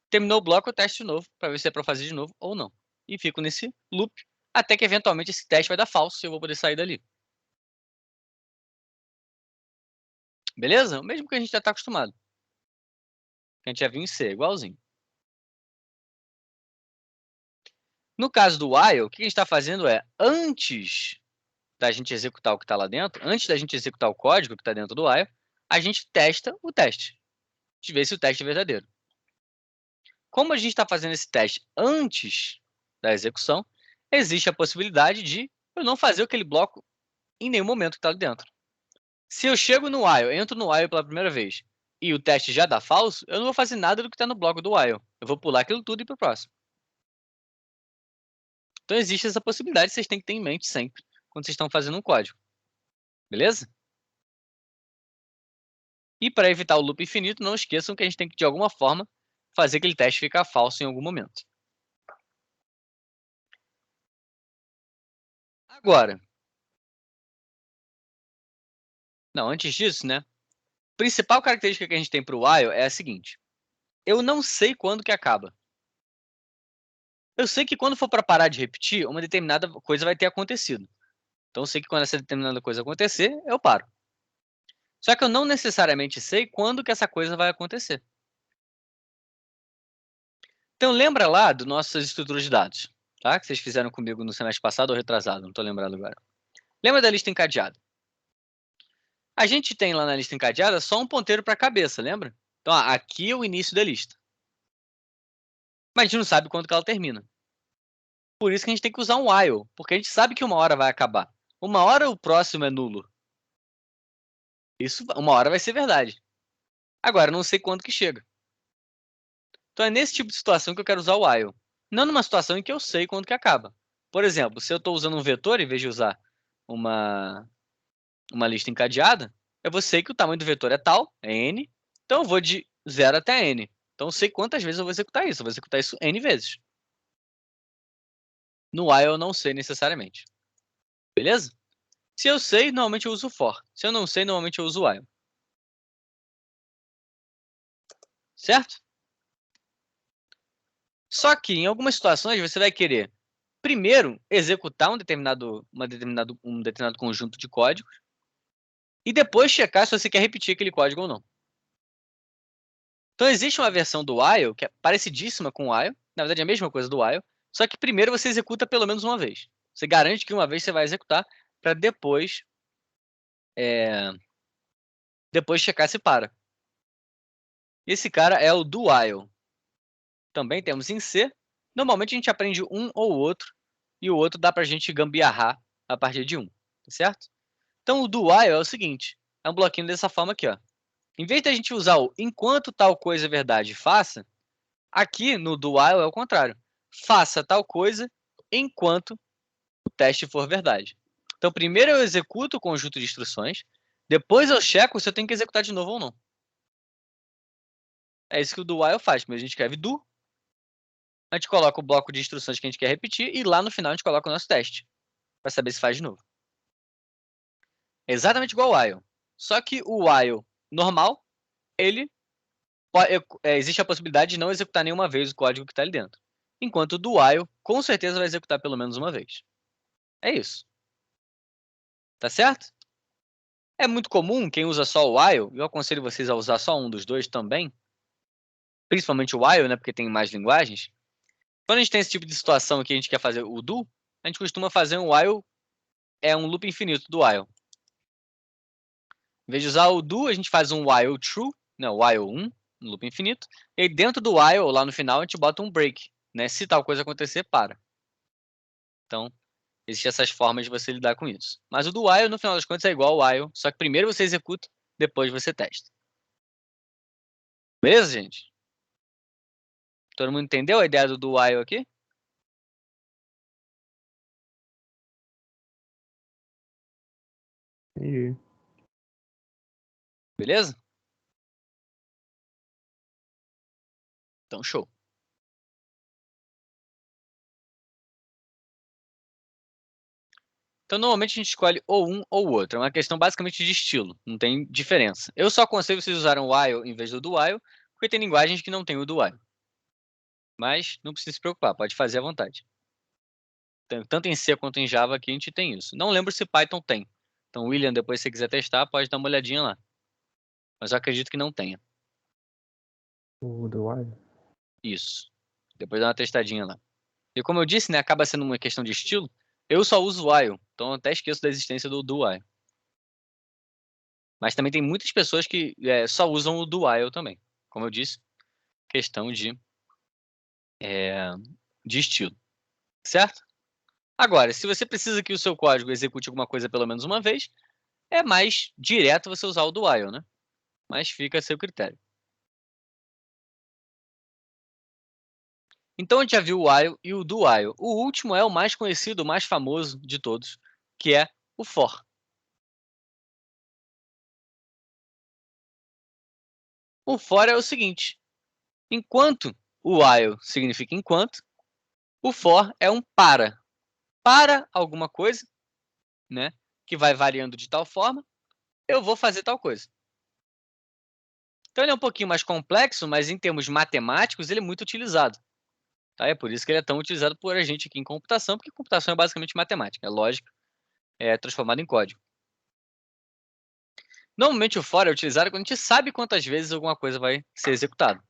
Terminou o bloco, eu testo de novo, para ver se é para fazer de novo ou não. E fico nesse loop, até que eventualmente esse teste vai dar falso e eu vou poder sair dali. Beleza? O mesmo que a gente já está acostumado. Que a gente já viu em C, igualzinho. No caso do while, o que a gente está fazendo é, antes da gente executar o que está lá dentro, antes da gente executar o código que está dentro do while, a gente testa o teste. De ver se o teste é verdadeiro. Como a gente está fazendo esse teste antes da execução, existe a possibilidade de eu não fazer aquele bloco em nenhum momento que está ali dentro. Se eu chego no while, entro no while pela primeira vez e o teste já dá falso, eu não vou fazer nada do que está no bloco do while. Eu vou pular aquilo tudo e ir para o próximo. Então existe essa possibilidade, vocês têm que ter em mente sempre quando vocês estão fazendo um código. Beleza? E para evitar o loop infinito, não esqueçam que a gente tem que, de alguma forma, fazer aquele teste ficar falso em algum momento. Agora, não, antes disso, né? A principal característica que a gente tem para o while é a seguinte. Eu não sei quando que acaba. Eu sei que quando for para parar de repetir, uma determinada coisa vai ter acontecido. Então eu sei que quando essa determinada coisa acontecer, eu paro. Só que eu não necessariamente sei quando que essa coisa vai acontecer. Então lembra lá das nossas estruturas de dados, tá? Que vocês fizeram comigo no semestre passado ou retrasado, não estou lembrado agora. Lembra da lista encadeada? A gente tem lá na lista encadeada só um ponteiro para a cabeça, lembra? Então aqui é o início da lista. Mas a gente não sabe quando que ela termina. Por isso que a gente tem que usar um while, porque a gente sabe que uma hora vai acabar. Uma hora o próximo é nulo. Isso, uma hora vai ser verdade. Agora, não sei quando que chega. Então é nesse tipo de situação que eu quero usar o while. Não numa situação em que eu sei quando que acaba. Por exemplo, se eu estou usando um vetor, em vez de usar uma lista encadeada, eu vou sei que o tamanho do vetor é tal, é n, então eu vou de 0 até n. Então eu sei quantas vezes eu vou executar isso. Eu vou executar isso n vezes. No while eu não sei necessariamente. Beleza? Se eu sei, normalmente eu uso for. Se eu não sei, normalmente eu uso while. Certo? Só que em algumas situações você vai querer primeiro executar um determinado conjunto de códigos e depois checar se você quer repetir aquele código ou não. Então existe uma versão do while que é parecidíssima com o while, na verdade é a mesma coisa do while, só que primeiro você executa pelo menos uma vez. Você garante que uma vez você vai executar para depois checar se para. Esse cara é o do while. Também temos em C. Normalmente a gente aprende um ou outro e o outro dá para a gente gambiarrar a partir de um, tá certo? Então, o do while é o seguinte. É um bloquinho dessa forma aqui, ó. Em vez de a gente usar o enquanto tal coisa é verdade, faça, aqui no do while é o contrário. Faça tal coisa enquanto o teste for verdade. Então, primeiro eu executo o conjunto de instruções, depois eu checo se eu tenho que executar de novo ou não. É isso que o do while faz. Primeiro a gente escreve do, a gente coloca o bloco de instruções que a gente quer repetir e lá no final a gente coloca o nosso teste para saber se faz de novo. É exatamente igual ao while. Só que o while normal, ele existe a possibilidade de não executar nenhuma vez o código que está ali dentro. Enquanto o do while, com certeza vai executar pelo menos uma vez. É isso. Tá certo? É muito comum quem usa só o while, eu aconselho vocês a usar só um dos dois também, principalmente o while, né, porque tem mais linguagens. Quando a gente tem esse tipo de situação que a gente quer fazer o do, a gente costuma fazer um while, é um loop infinito do while. Em vez de usar o do, a gente faz um while true, né, while 1, um loop infinito, e dentro do while, lá no final, a gente bota um break, né, se tal coisa acontecer, para. Então, existem essas formas de você lidar com isso. Mas o do while, no final das contas, é igual ao while, só que primeiro você executa, depois você testa. Beleza, gente? Todo mundo entendeu a ideia do while aqui? Entendi. Beleza? Então, show. Então, normalmente a gente escolhe ou um ou o outro. É uma questão basicamente de estilo, não tem diferença. Eu só aconselho vocês usarem o while em vez do do while, porque tem linguagens que não tem o do while. Mas não precisa se preocupar, pode fazer à vontade. Tanto em C quanto em Java aqui a gente tem isso. Não lembro se Python tem. Então, William, depois se você quiser testar, pode dar uma olhadinha lá. Mas eu acredito que não tenha. O do while? Isso. Depois dá uma testadinha lá. E como eu disse, né, acaba sendo uma questão de estilo. Eu só uso o while, então eu até esqueço da existência do do while. Mas também tem muitas pessoas que só usam o do while também. Como eu disse, questão de estilo. Certo? Agora, se você precisa que o seu código execute alguma coisa pelo menos uma vez, é mais direto você usar o do while, né? Mas fica a seu critério. Então a gente já viu o while e o do while. O último é o mais conhecido, o mais famoso de todos, que é o for. O for é o seguinte: enquanto o while significa enquanto, o for é um para alguma coisa, né? Que vai variando de tal forma, eu vou fazer tal coisa. Então ele é um pouquinho mais complexo, mas em termos matemáticos ele é muito utilizado. Tá? É por isso que ele é tão utilizado por a gente aqui em computação, porque computação é basicamente matemática, é lógica, é transformada em código. Normalmente o for é utilizado quando a gente sabe quantas vezes alguma coisa vai ser executada.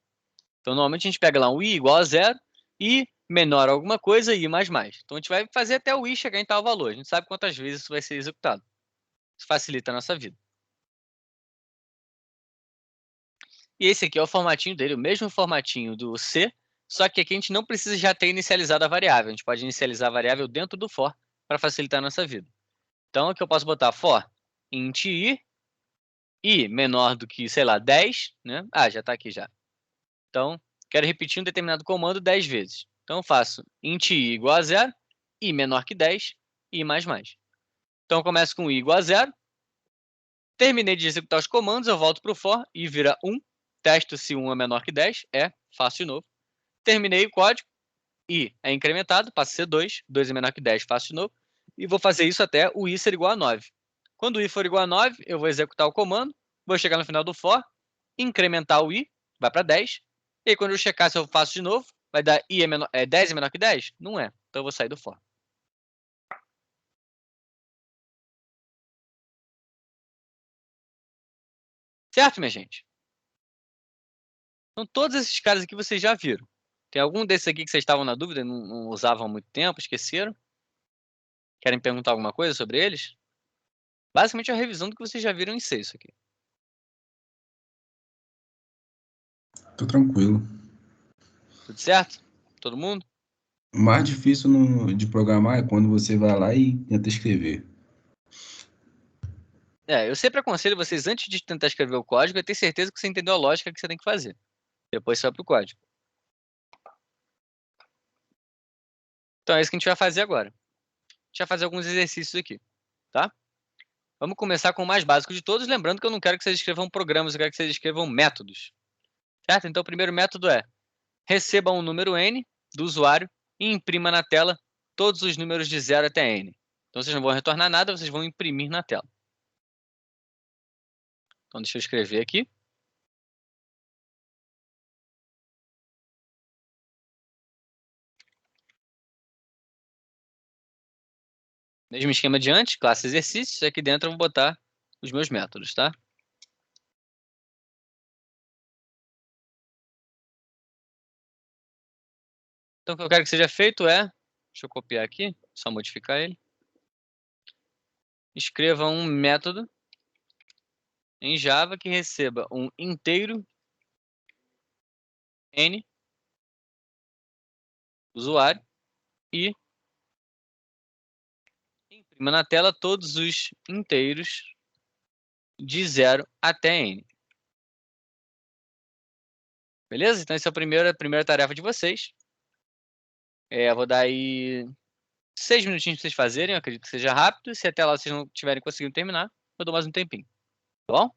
Então normalmente a gente pega lá um i igual a 0, i menor alguma coisa, i mais mais. Então a gente vai fazer até o i chegar em tal valor. A gente sabe quantas vezes isso vai ser executado. Isso facilita a nossa vida. E esse aqui é o formatinho dele, o mesmo formatinho do C, só que aqui a gente não precisa já ter inicializado a variável. A gente pode inicializar a variável dentro do for para facilitar a nossa vida. Então aqui eu posso botar for int i menor do que, sei lá, 10, né? Ah, já está aqui já. Então, quero repetir um determinado comando 10 vezes. Então eu faço int i igual a 0, i menor que 10, i mais mais. Então eu começo com i igual a 0, terminei de executar os comandos, eu volto para o for, i vira 1, testo se 1 é menor que 10, faço de novo. Terminei o código, i é incrementado, passa a ser 2, 2 é menor que 10, faço de novo, e vou fazer isso até o i ser igual a 9. Quando o i for igual a 9, eu vou executar o comando, vou chegar no final do for, incrementar o i, vai para 10, e aí quando eu checar se eu faço de novo, vai dar 10 é menor que 10? Não é, então eu vou sair do for. Certo, minha gente? Então todos esses caras aqui vocês já viram. Tem algum desses aqui que vocês estavam na dúvida, não usavam há muito tempo, esqueceram? Querem perguntar alguma coisa sobre eles? Basicamente é a revisão do que vocês já viram em C, isso aqui. Tô tranquilo. Tudo certo? Todo mundo? O mais difícil de programar é quando você vai lá e tenta escrever. Eu sempre aconselho vocês, antes de tentar escrever o código, ter certeza que você entendeu a lógica que você tem que fazer. Depois você vai para o código. Então é isso que a gente vai fazer agora. A gente vai fazer alguns exercícios aqui, tá? Vamos começar com o mais básico de todos, lembrando que eu não quero que vocês escrevam programas, eu quero que vocês escrevam métodos. Certo? Então o primeiro método é: receba um número n do usuário e imprima na tela todos os números de 0 até n. Então vocês não vão retornar nada, vocês vão imprimir na tela. Então deixa eu escrever aqui. Mesmo esquema de antes, classe exercícios, aqui dentro eu vou botar os meus métodos, tá? Então o que eu quero que seja feito é, deixa eu copiar aqui, só modificar ele. Escreva um método em Java que receba um inteiro n usuário e imprima na tela todos os inteiros de 0 até n. Beleza? Então essa é a primeira tarefa de vocês. Eu vou dar aí 6 minutinhos para vocês fazerem, eu acredito que seja rápido. Se até lá vocês não tiverem conseguido terminar, eu dou mais um tempinho. Tá bom?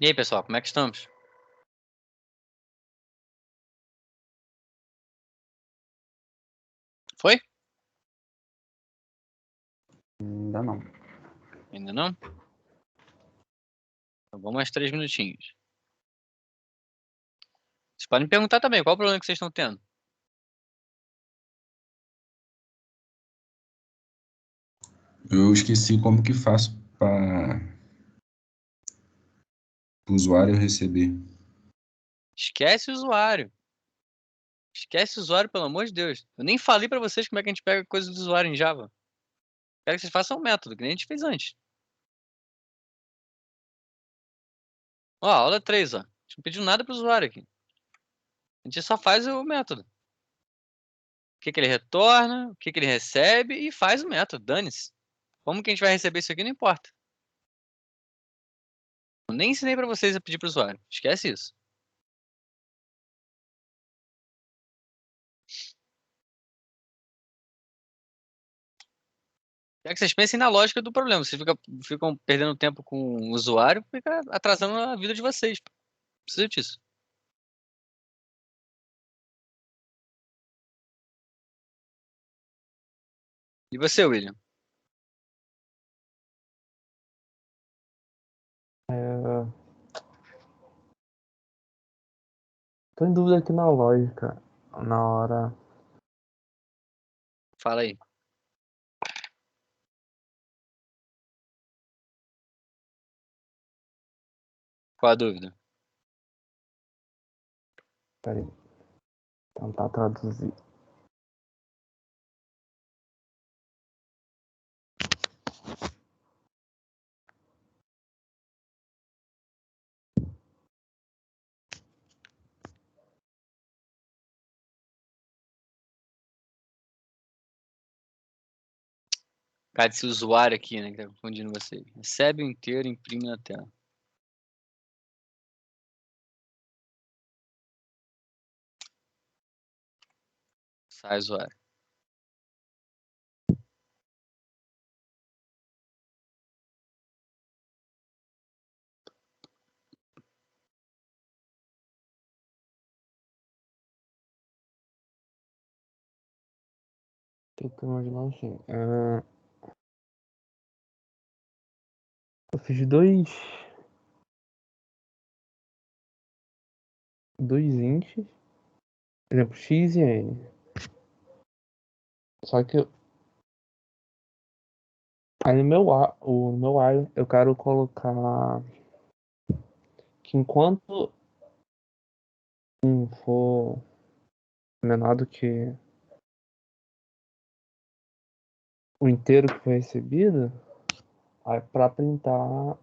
E aí, pessoal, como é que estamos? Foi? Ainda não. Ainda não? Então vamos mais 3 minutinhos. Vocês podem me perguntar também, qual o problema que vocês estão tendo? Eu esqueci como que faço para o usuário receber. Esquece o usuário. Esquece o usuário, pelo amor de Deus. Eu nem falei pra vocês como é que a gente pega coisa do usuário em Java. Quero que vocês façam um método, que nem a gente fez antes. Ó, aula 3, ó. A gente não pediu nada pro usuário aqui. A gente só faz o método. O que que ele retorna, o que que ele recebe e faz o método. Dane-se. Como que a gente vai receber isso aqui, não importa. Eu nem ensinei pra vocês a pedir pro usuário. Esquece isso. Quero que vocês pensem na lógica do problema. Vocês ficam perdendo tempo com o usuário, fica atrasando a vida de vocês. Precisa disso. E você, William? Tô em dúvida aqui na lógica. Na hora. Fala aí. Qual a dúvida? Peraí. Tentar traduzir. Cara, desse usuário aqui, né, que tá confundindo vocês. Recebe o inteiro e imprime na tela. Sai usuário. Tentando imaginar assim. Eu fiz dois ints. Por exemplo, x e n. Só que aí no meu while eu quero colocar que enquanto um for menor do que o inteiro que foi recebido, aí para printar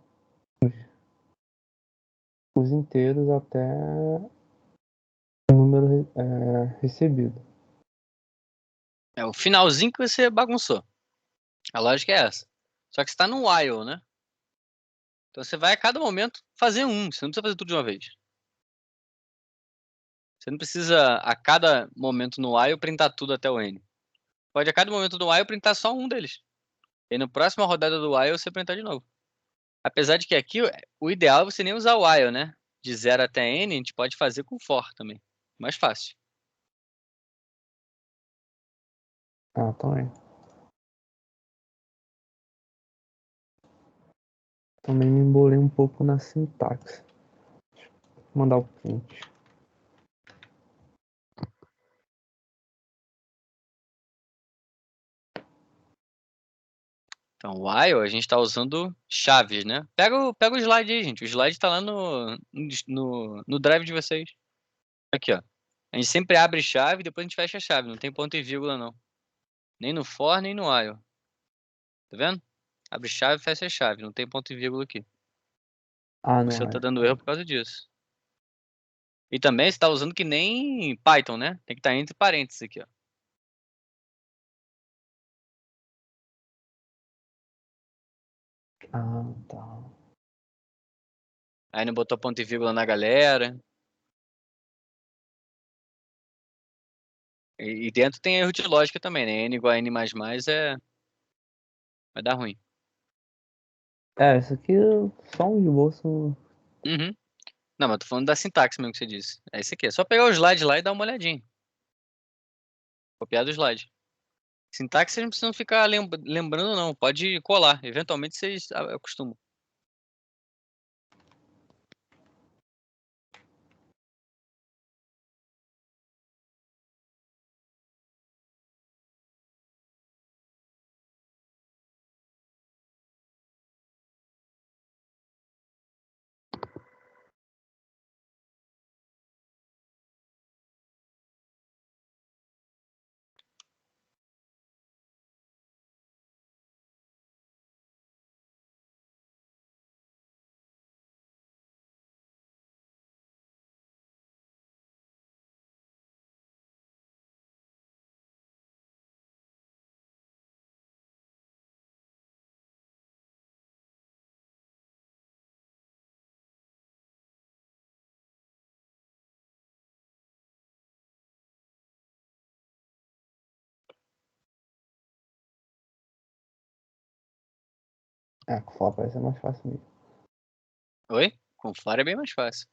os inteiros até o número recebido. É o finalzinho que você bagunçou. A lógica é essa. Só que você tá no while, né? Então você vai a cada momento fazer um. Você não precisa fazer tudo de uma vez. Você não precisa a cada momento no while printar tudo até o n. Pode a cada momento do while printar só um deles. E na próxima rodada do while você printar de novo. Apesar de que aqui o ideal é você nem usar o while, né? De 0 até n a gente pode fazer com for também. Mais fácil. Ah, também. Também me embolei um pouco na sintaxe. Vou mandar o print. Então, while a gente está usando chaves, né? Pega o slide aí, gente. O slide está lá no drive de vocês. Aqui, ó. A gente sempre abre chave e depois a gente fecha a chave. Não tem ponto e vírgula, não. Nem no for, nem no while. Tá vendo? Abre chave, fecha a chave. Não tem ponto e vírgula aqui. Ah, Você não tá é. dando erro por causa disso. E também você está usando que nem Python, né? Tem que estar entre parênteses aqui, ó. Ah, tá. Aí não botou ponto e vírgula na galera. E dentro tem erro de lógica também, né? N igual a N++ vai dar ruim. Isso aqui é só um esboço Uhum. Não, mas tô falando da sintaxe mesmo que você disse. É isso aqui. É só pegar o slide lá e dar uma olhadinha. Copiar do slide. Sintaxe vocês não precisam ficar lembrando, não. Pode colar. Eventualmente vocês acostumam. Com for parece ser mais fácil mesmo. Oi? Com for é bem mais fácil.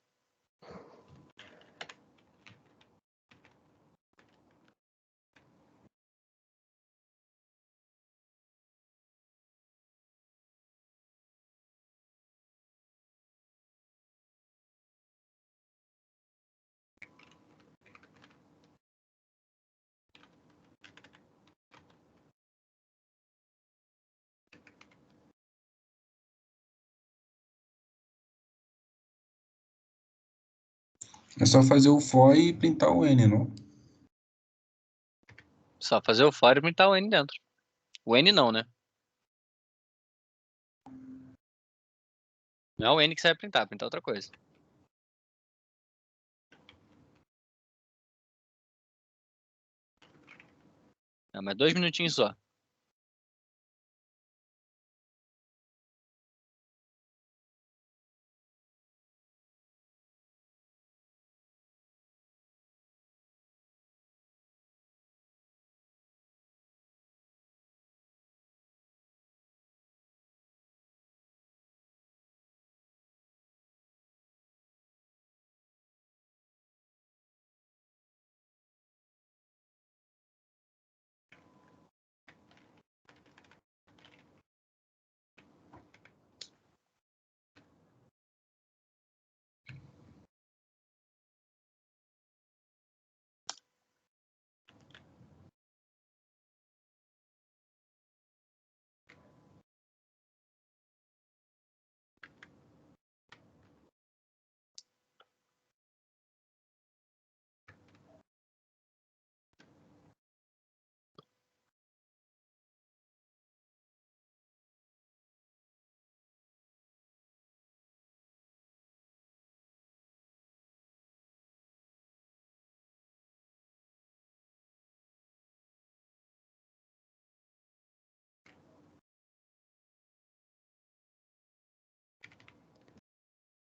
É só fazer o for e printar o N, não? Só fazer o for e printar o N dentro. O N não, né? Não é o N que você vai printar outra coisa. Não, mas 2 minutinhos só.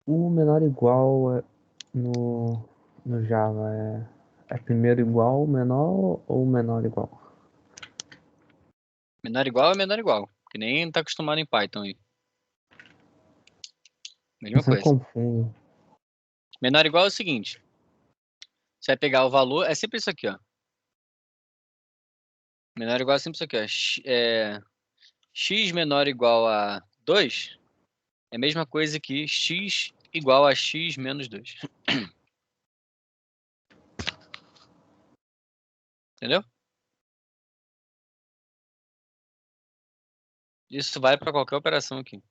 O menor igual no Java é primeiro igual, menor ou menor igual? Menor igual é menor igual. Que nem tá acostumado em Python aí. Eu Mesma sempre coisa. confundo. Menor igual é o seguinte. Você vai pegar o valor. É sempre isso aqui, ó. Menor igual é sempre isso aqui, ó. X menor igual a 2 é a mesma coisa que x igual a x menos 2. Entendeu? Isso vai para qualquer operação aqui.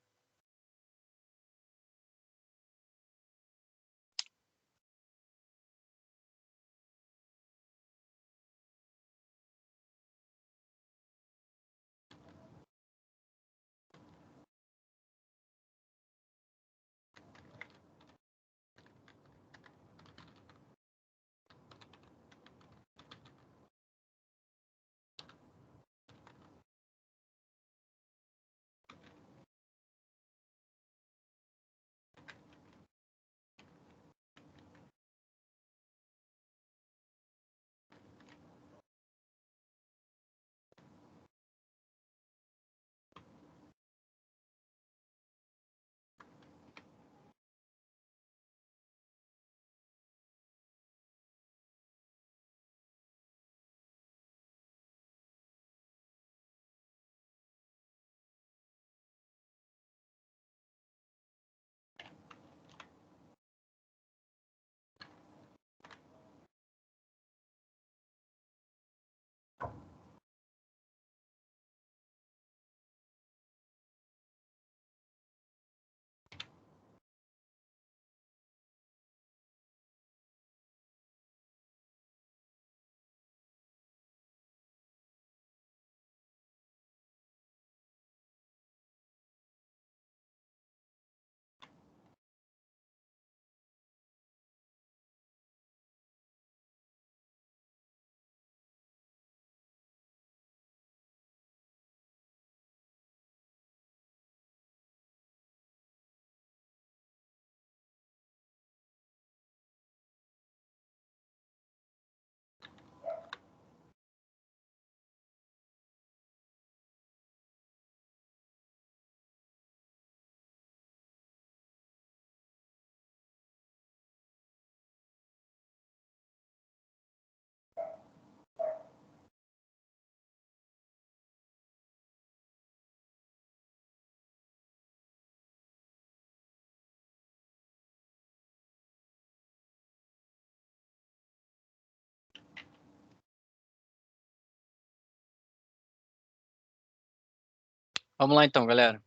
Vamos lá então, galera.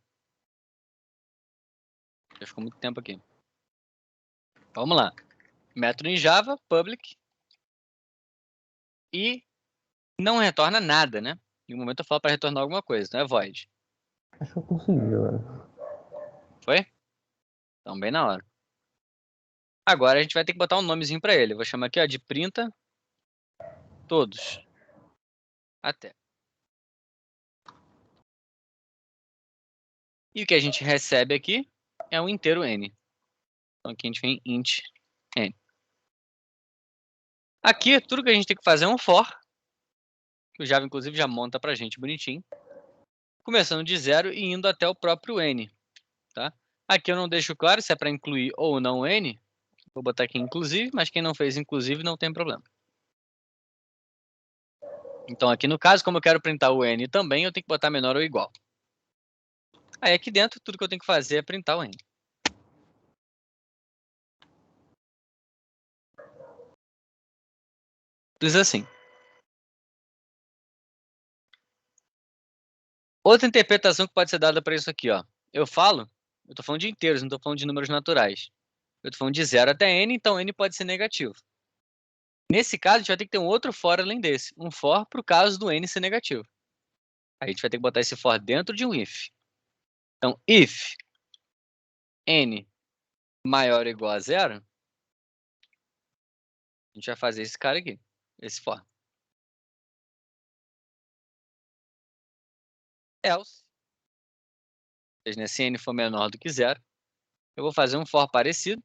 Já ficou muito tempo aqui. Vamos lá. Método em Java, public. E não retorna nada, né? Em um momento eu falo para retornar alguma coisa, não é void. Acho que eu consegui, galera. Foi? Então, bem na hora. Agora a gente vai ter que botar um nomezinho para ele. Eu vou chamar aqui ó, de printa todos. Até. E o que a gente recebe aqui é um inteiro n. Então aqui a gente vem int n. Aqui, tudo que a gente tem que fazer é um for, que o Java, inclusive, já monta pra gente bonitinho. Começando de 0 e indo até o próprio n. Tá? Aqui eu não deixo claro se é para incluir ou não n. Vou botar aqui inclusive, mas quem não fez inclusive não tem problema. Então aqui no caso, como eu quero printar o n também, eu tenho que botar menor ou igual. Aí aqui dentro, tudo que eu tenho que fazer é printar o n. Diz assim. Outra interpretação que pode ser dada para isso aqui, ó. Eu estou falando de inteiros, não estou falando de números naturais. Eu estou falando de 0 até n, então n pode ser negativo. Nesse caso, a gente vai ter que ter um outro for além desse. Um for para o caso do n ser negativo. Aí a gente vai ter que botar esse for dentro de um if. Então, if n maior ou igual a 0, a gente vai fazer esse cara aqui, esse for. Else, ou seja, se n for menor do que 0, eu vou fazer um for parecido.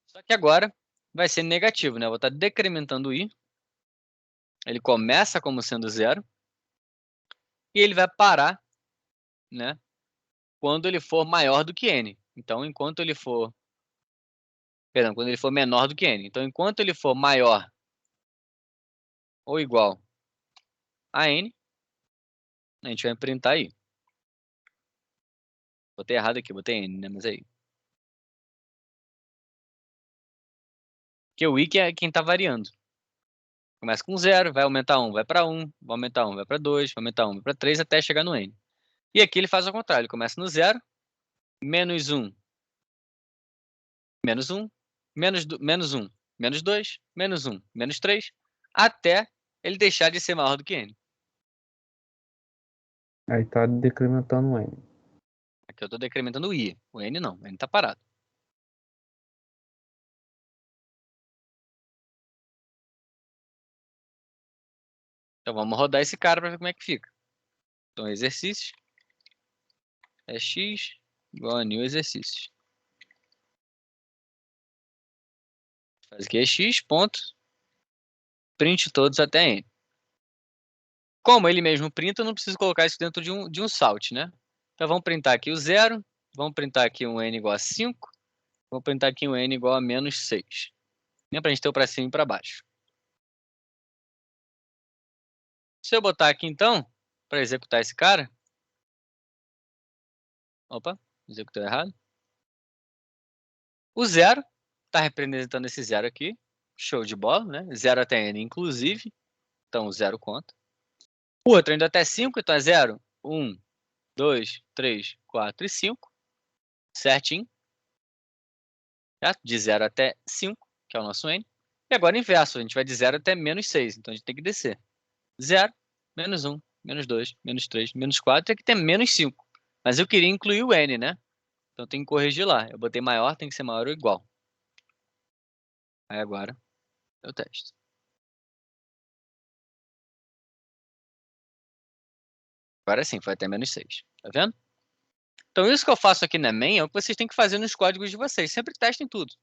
Só que agora vai ser negativo, né? Eu vou estar decrementando o i. Ele começa como sendo 0. E ele vai parar, né? Quando ele for maior do que n. Então, enquanto ele for... Perdão, quando ele for menor do que n. Então, enquanto ele for maior ou igual a n, a gente vai printar aí. Botei errado aqui, botei n, né? Mas aí. Porque o i que é quem está variando. Começa com 0, vai aumentar 1, vai para 1, vai aumentar 1, vai para 2, vai aumentar 1, vai para 3, até chegar no n. E aqui ele faz ao contrário, ele começa no 0, menos 1, menos 1, menos 1, menos 2, menos 1, menos 3, até ele deixar de ser maior do que n. Aí tá decrementando o n. Aqui eu estou decrementando o i, o n não, o n está parado. Então vamos rodar esse cara para ver como é que fica. Então exercício é x igual a new exercício. Faz aqui é x ponto, print todos até n. Como ele mesmo printa, eu não preciso colocar isso dentro de um salt, né? Então vamos printar aqui o 0, vamos printar aqui um n igual a 5, vamos printar aqui um n igual a menos 6. Nem para a gente ter o para cima e para baixo. Se eu botar aqui então, para executar esse cara... Opa, executei errado. O 0 está representando esse 0 aqui. Show de bola, né? 0 até n inclusive. Então o 0 conta. O outro indo até 5, então é 0, 1, 2, 3, 4 e 5. Certinho. Certo? De 0 até 5, que é o nosso n. E agora inverso, a gente vai de 0 até menos 6. Então a gente tem que descer. 0, menos 1, menos 2, menos 3, menos 4. E aqui tem menos 5. Mas eu queria incluir o n, né? Então tem que corrigir lá. Eu botei maior, tem que ser maior ou igual. Aí agora eu testo. Agora sim, foi até menos 6. Tá vendo? Então isso que eu faço aqui na main é o que vocês têm que fazer nos códigos de vocês. Sempre testem tudo.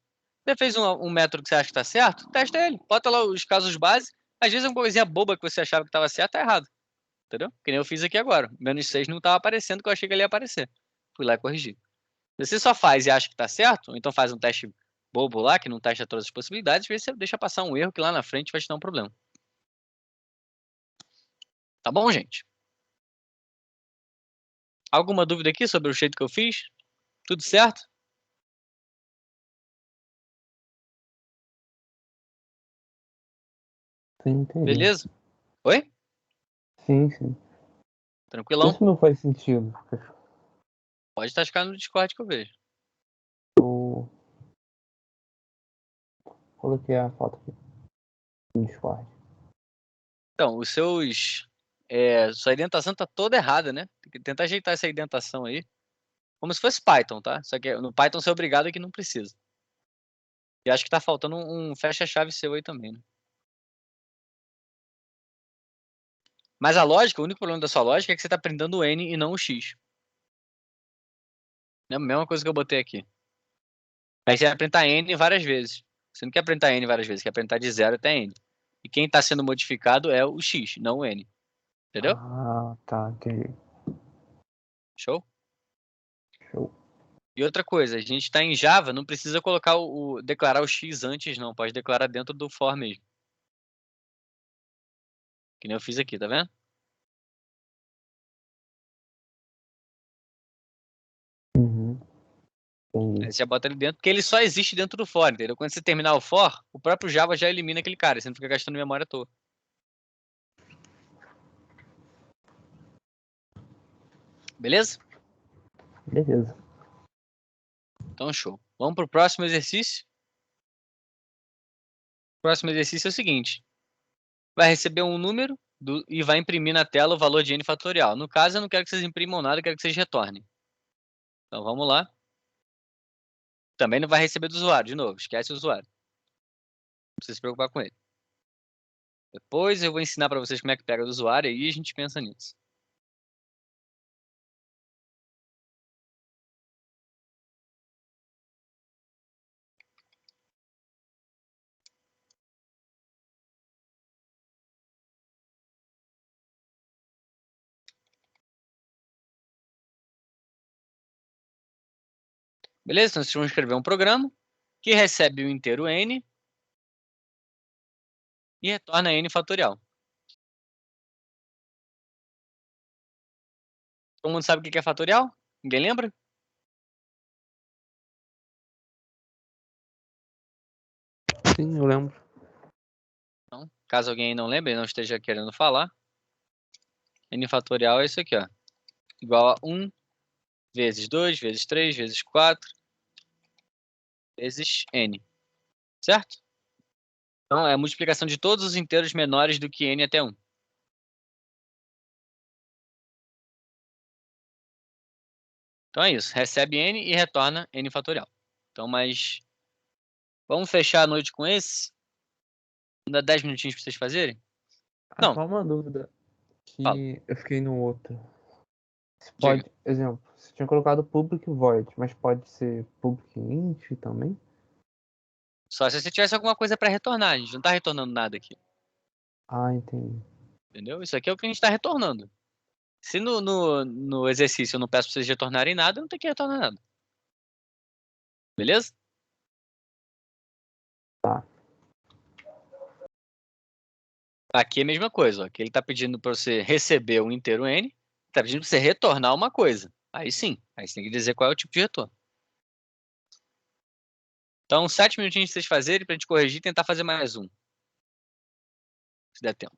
Você fez um método que você acha que está certo? Testa ele. Bota lá os casos base. Às vezes é uma coisinha boba que você achava que estava certo, tá errado. Entendeu? Que nem eu fiz aqui agora. Menos 6 não estava aparecendo, que eu achei que ele ia aparecer. Fui lá e corrigi. Se você só faz e acha que está certo, ou então faz um teste bobo lá, que não testa todas as possibilidades, às vezes você deixa passar um erro que lá na frente vai te dar um problema. Tá bom, gente? Alguma dúvida aqui sobre o jeito que eu fiz? Tudo certo? Sim, entendi. Beleza? Oi? Sim, sim. Tranquilão? Isso não faz sentido. Pode tascar no Discord que eu vejo. Eu coloquei a foto aqui no Discord. Então, sua indentação tá toda errada, né? Tem que tentar ajeitar essa indentação aí. Como se fosse Python, tá? Só que no Python você é obrigado que não precisa. E acho que tá faltando um fecha-chave seu aí também, né? Mas a lógica, o único problema da sua lógica é que você tá printando o N e não o X. É a mesma coisa que eu botei aqui. Aí você vai printar N várias vezes. Você não quer printar N várias vezes, quer printar de 0 até N. E quem tá sendo modificado é o X, não o N. Entendeu? Ah, tá, entendi. Show? Show. E outra coisa, a gente está em Java, não precisa colocar declarar o X antes, não. Pode declarar dentro do for mesmo. Que nem eu fiz aqui, tá vendo? Uhum. Aí Entendi. você já bota ele dentro, porque ele só existe dentro do for, entendeu? Quando você terminar o for, o próprio Java já elimina aquele cara, você não fica gastando memória à toa. Beleza? Beleza. Então, show. Vamos pro próximo exercício. O próximo exercício é o seguinte. Vai receber um número e vai imprimir na tela o valor de n fatorial. No caso, eu não quero que vocês imprimam nada, eu quero que vocês retornem. Então, vamos lá. Também não vai receber do usuário, de novo. Esquece o usuário. Não precisa se preocupar com ele. Depois eu vou ensinar para vocês como é que pega do usuário e aí a gente pensa nisso. Beleza? Então vocês vão escrever um programa que recebe o inteiro n e retorna n fatorial. Todo mundo sabe o que é fatorial? Ninguém lembra? Sim, eu lembro. Então, caso alguém não lembre, não esteja querendo falar, n fatorial é isso aqui, ó. Igual a 1 vezes 2 vezes 3 vezes 4 vezes n. Certo? Então, é a multiplicação de todos os inteiros menores do que n até 1. Então é isso. Recebe n e retorna n fatorial. Então, mas vamos fechar a noite com esse? Dá 10 minutinhos para vocês fazerem? Ah, Não, só uma dúvida fala. que eu fiquei no outro. Se Diga. pode, exemplo, você tinha colocado public void, mas pode ser public int também? Só se você tivesse alguma coisa para retornar. A gente não está retornando nada aqui. Ah, entendi. Entendeu? Isso aqui é o que a gente está retornando. Se no exercício eu não peço para vocês retornarem nada, eu não tenho que retornar nada. Beleza? Tá. Aqui é a mesma coisa. Ó. Aqui ele está pedindo para você receber um inteiro n. Está pedindo para você retornar uma coisa. Aí sim. Aí você tem que dizer qual é o tipo de retorno. Então, 7 minutinhos para vocês fazerem para a gente corrigir e tentar fazer mais um. Se der tempo.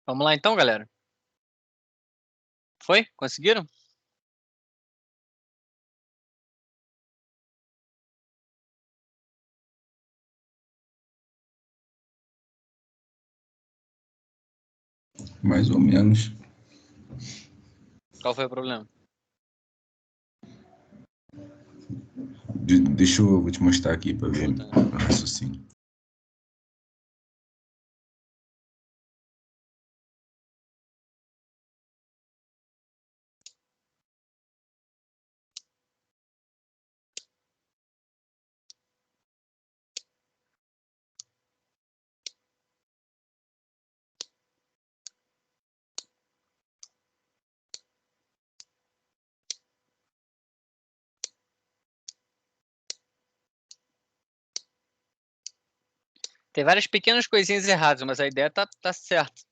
Vamos lá então, galera. Foi? Conseguiram? Mais ou menos. Qual foi o problema? Deixa eu vou te mostrar aqui para ver Puta. o raciocínio. Tem várias pequenas coisinhas erradas, mas a ideia tá certa.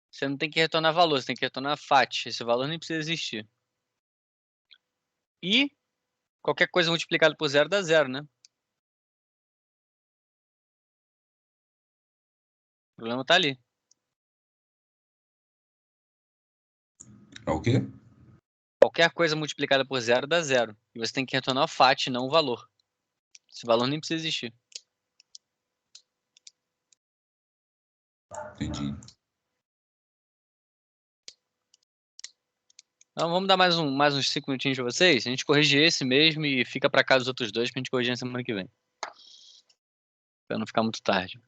Você não tem que retornar valor, você tem que retornar FAT. Esse valor nem precisa existir. E qualquer coisa multiplicada por zero dá zero, né? O problema tá ali. É o quê? Qualquer coisa multiplicada por zero dá zero. E você tem que retornar o FAT, não o valor. Esse valor nem precisa existir. Entendi. Então vamos dar mais uns 5 minutinhos pra vocês. A gente corrige esse mesmo e fica pra cá os outros dois pra gente corrigir na semana que vem. Pra não ficar muito tarde.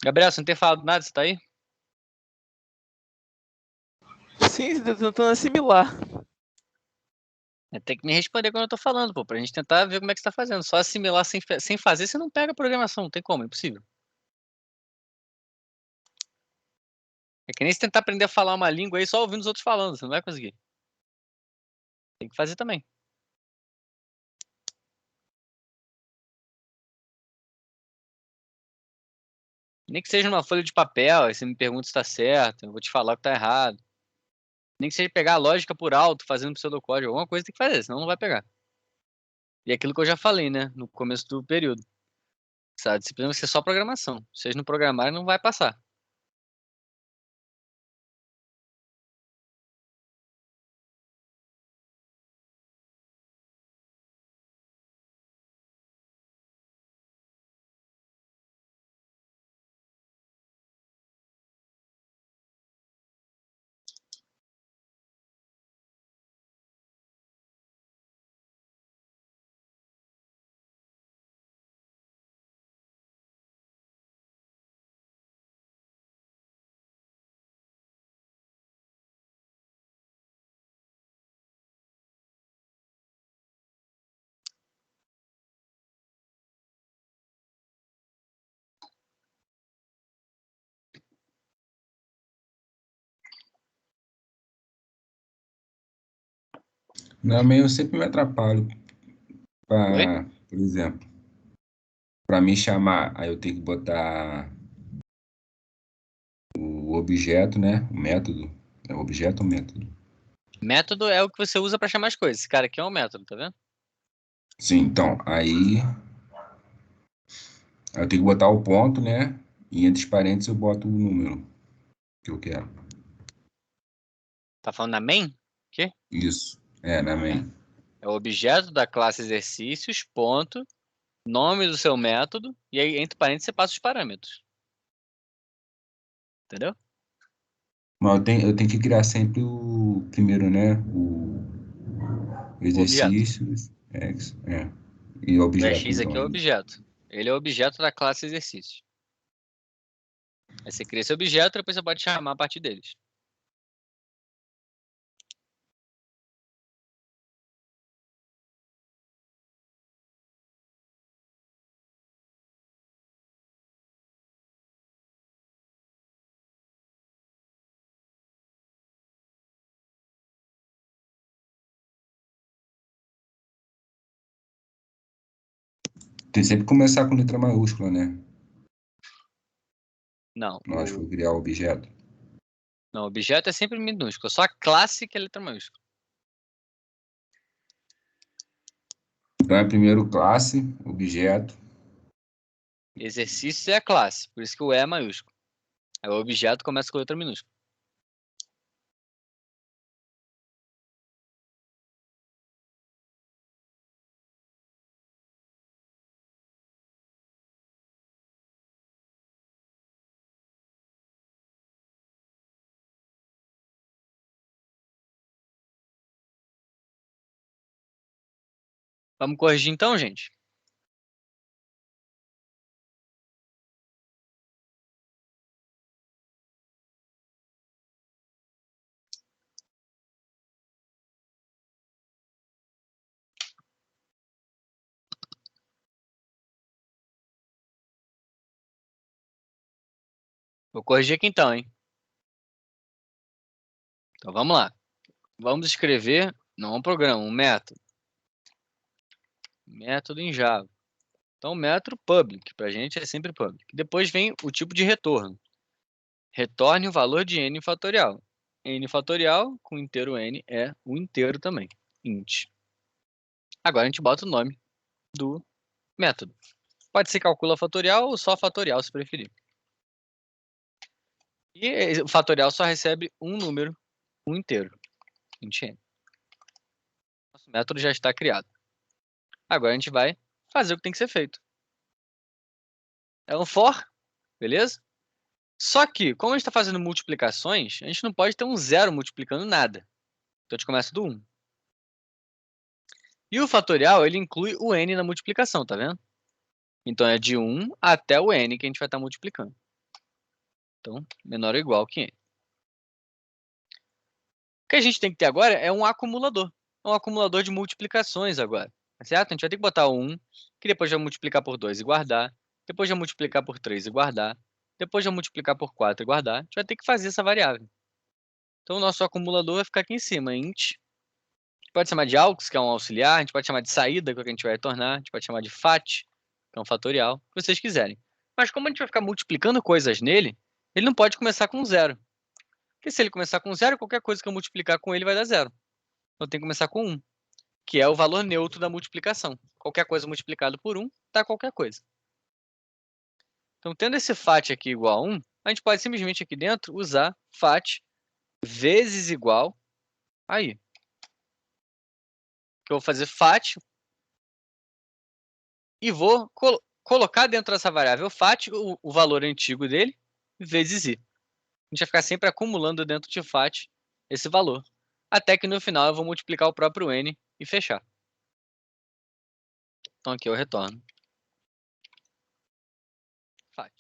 Gabriel, você não tem falado nada? Você tá aí? Sim, tô tentando assimilar. Tem que me responder quando eu tô falando, pô, pra gente tentar ver como é que você tá fazendo. Só assimilar sem fazer, você não pega a programação. Não tem como, é impossível. É que nem se tentar aprender a falar uma língua aí só ouvindo os outros falando. Você não vai conseguir. Tem que fazer também. Nem que seja numa folha de papel, aí você me pergunta se tá certo, eu vou te falar que tá errado. Nem que seja pegar a lógica por alto, fazendo pseudocódigo, alguma coisa tem que fazer, senão não vai pegar. E aquilo que eu já falei, né, no começo do período. Essa disciplina vai ser só programação. Se vocês não programarem, não vai passar. Na minha eu sempre me atrapalho. Oi? Por exemplo, para me chamar, aí eu tenho que botar o objeto, né? O método. É o objeto ou método? Método é o que você usa pra chamar as coisas. Esse cara aqui é um método, tá vendo? Sim, então, aí eu tenho que botar o ponto, né? E entre parênteses eu boto o número que eu quero. Tá falando na main? Que? Isso, na main. É o objeto da classe exercícios, ponto, nome do seu método, e aí entre parênteses você passa os parâmetros. Entendeu? Mas eu tenho que criar sempre o primeiro, né? O O objeto. exercícios, e o O objeto, EX então. aqui é o objeto. Ele é o objeto da classe exercício. Aí você cria esse objeto, depois você pode chamar a partir deles. Tem sempre que começar com letra maiúscula, né? Não, Na hora que for criar o objeto. não, o objeto é sempre minúsculo. Só a classe que é letra maiúscula. Então é primeiro classe, objeto, Exercício é a classe, por isso que o E é maiúsculo. Aí o objeto começa com letra minúscula. Vamos corrigir então, gente? Vou corrigir aqui então, hein? Então vamos lá. Vamos escrever, não um programa, um método. Método em Java. Então, método public, para a gente é sempre public. Depois vem o tipo de retorno. Retorne o valor de n fatorial. N fatorial com inteiro n é o inteiro também, int. Agora a gente bota o nome do método. Pode ser calcula fatorial ou só fatorial, se preferir. E o fatorial só recebe um número, um inteiro, int n. Nosso método já está criado. Agora a gente vai fazer o que tem que ser feito. É um for, beleza? Só que, como a gente está fazendo multiplicações, a gente não pode ter um zero multiplicando nada. Então a gente começa do 1. E o fatorial, ele inclui o n na multiplicação, tá vendo? Então é de 1 até o n que a gente vai estar multiplicando. Então, menor ou igual que n. O que a gente tem que ter agora é um acumulador. É um acumulador de multiplicações agora. Tá certo? A gente vai ter que botar o 1, que depois vai multiplicar por 2 e guardar. Depois vai multiplicar por 3 e guardar. Depois vai multiplicar por 4 e guardar. A gente vai ter que fazer essa variável. Então o nosso acumulador vai ficar aqui em cima, int. A gente pode chamar de aux, que é um auxiliar. A gente pode chamar de saída, que é o que a gente vai retornar. A gente pode chamar de fat, que é um fatorial. O que vocês quiserem. Mas como a gente vai ficar multiplicando coisas nele, ele não pode começar com zero. Porque se ele começar com zero, qualquer coisa que eu multiplicar com ele vai dar zero. Então tem que começar com 1, que é o valor neutro da multiplicação. Qualquer coisa multiplicado por 1 dá qualquer coisa. Então, tendo esse fat aqui igual a 1, a gente pode simplesmente aqui dentro usar fat vezes igual aí. Que eu vou fazer fat e vou colocar dentro dessa variável fat o valor antigo dele vezes i. A gente vai ficar sempre acumulando dentro de fat esse valor. Até que no final eu vou multiplicar o próprio n e fechar. Então aqui eu retorno fat.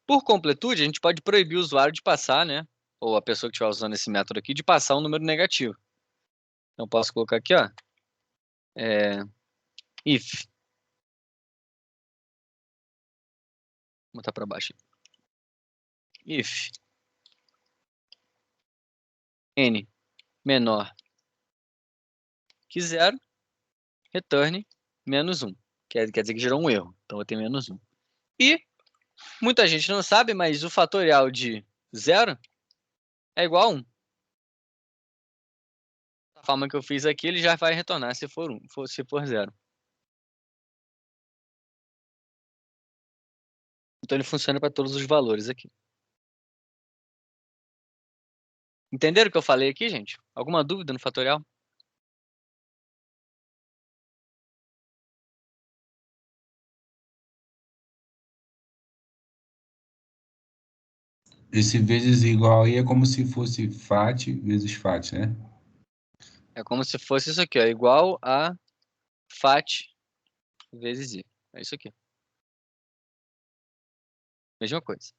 Por completude, a gente pode proibir o usuário de passar, né? Ou a pessoa que estiver usando esse método aqui, de passar um número negativo. Então posso colocar aqui, ó. If. Vou botar para baixo. If n menor que 0, returne menos 1. Quer dizer que gerou um erro. Então eu tenho menos 1. E muita gente não sabe, mas o fatorial de 0 é igual a 1. Da forma que eu fiz aqui, ele já vai retornar se for 1, se for 0. Então ele funciona para todos os valores aqui. Entenderam o que eu falei aqui, gente? Alguma dúvida no fatorial? Esse vezes igual aí é como se fosse fat vezes fat, né? É como se fosse isso aqui, ó, igual a fat vezes i. É isso aqui. Mesma coisa.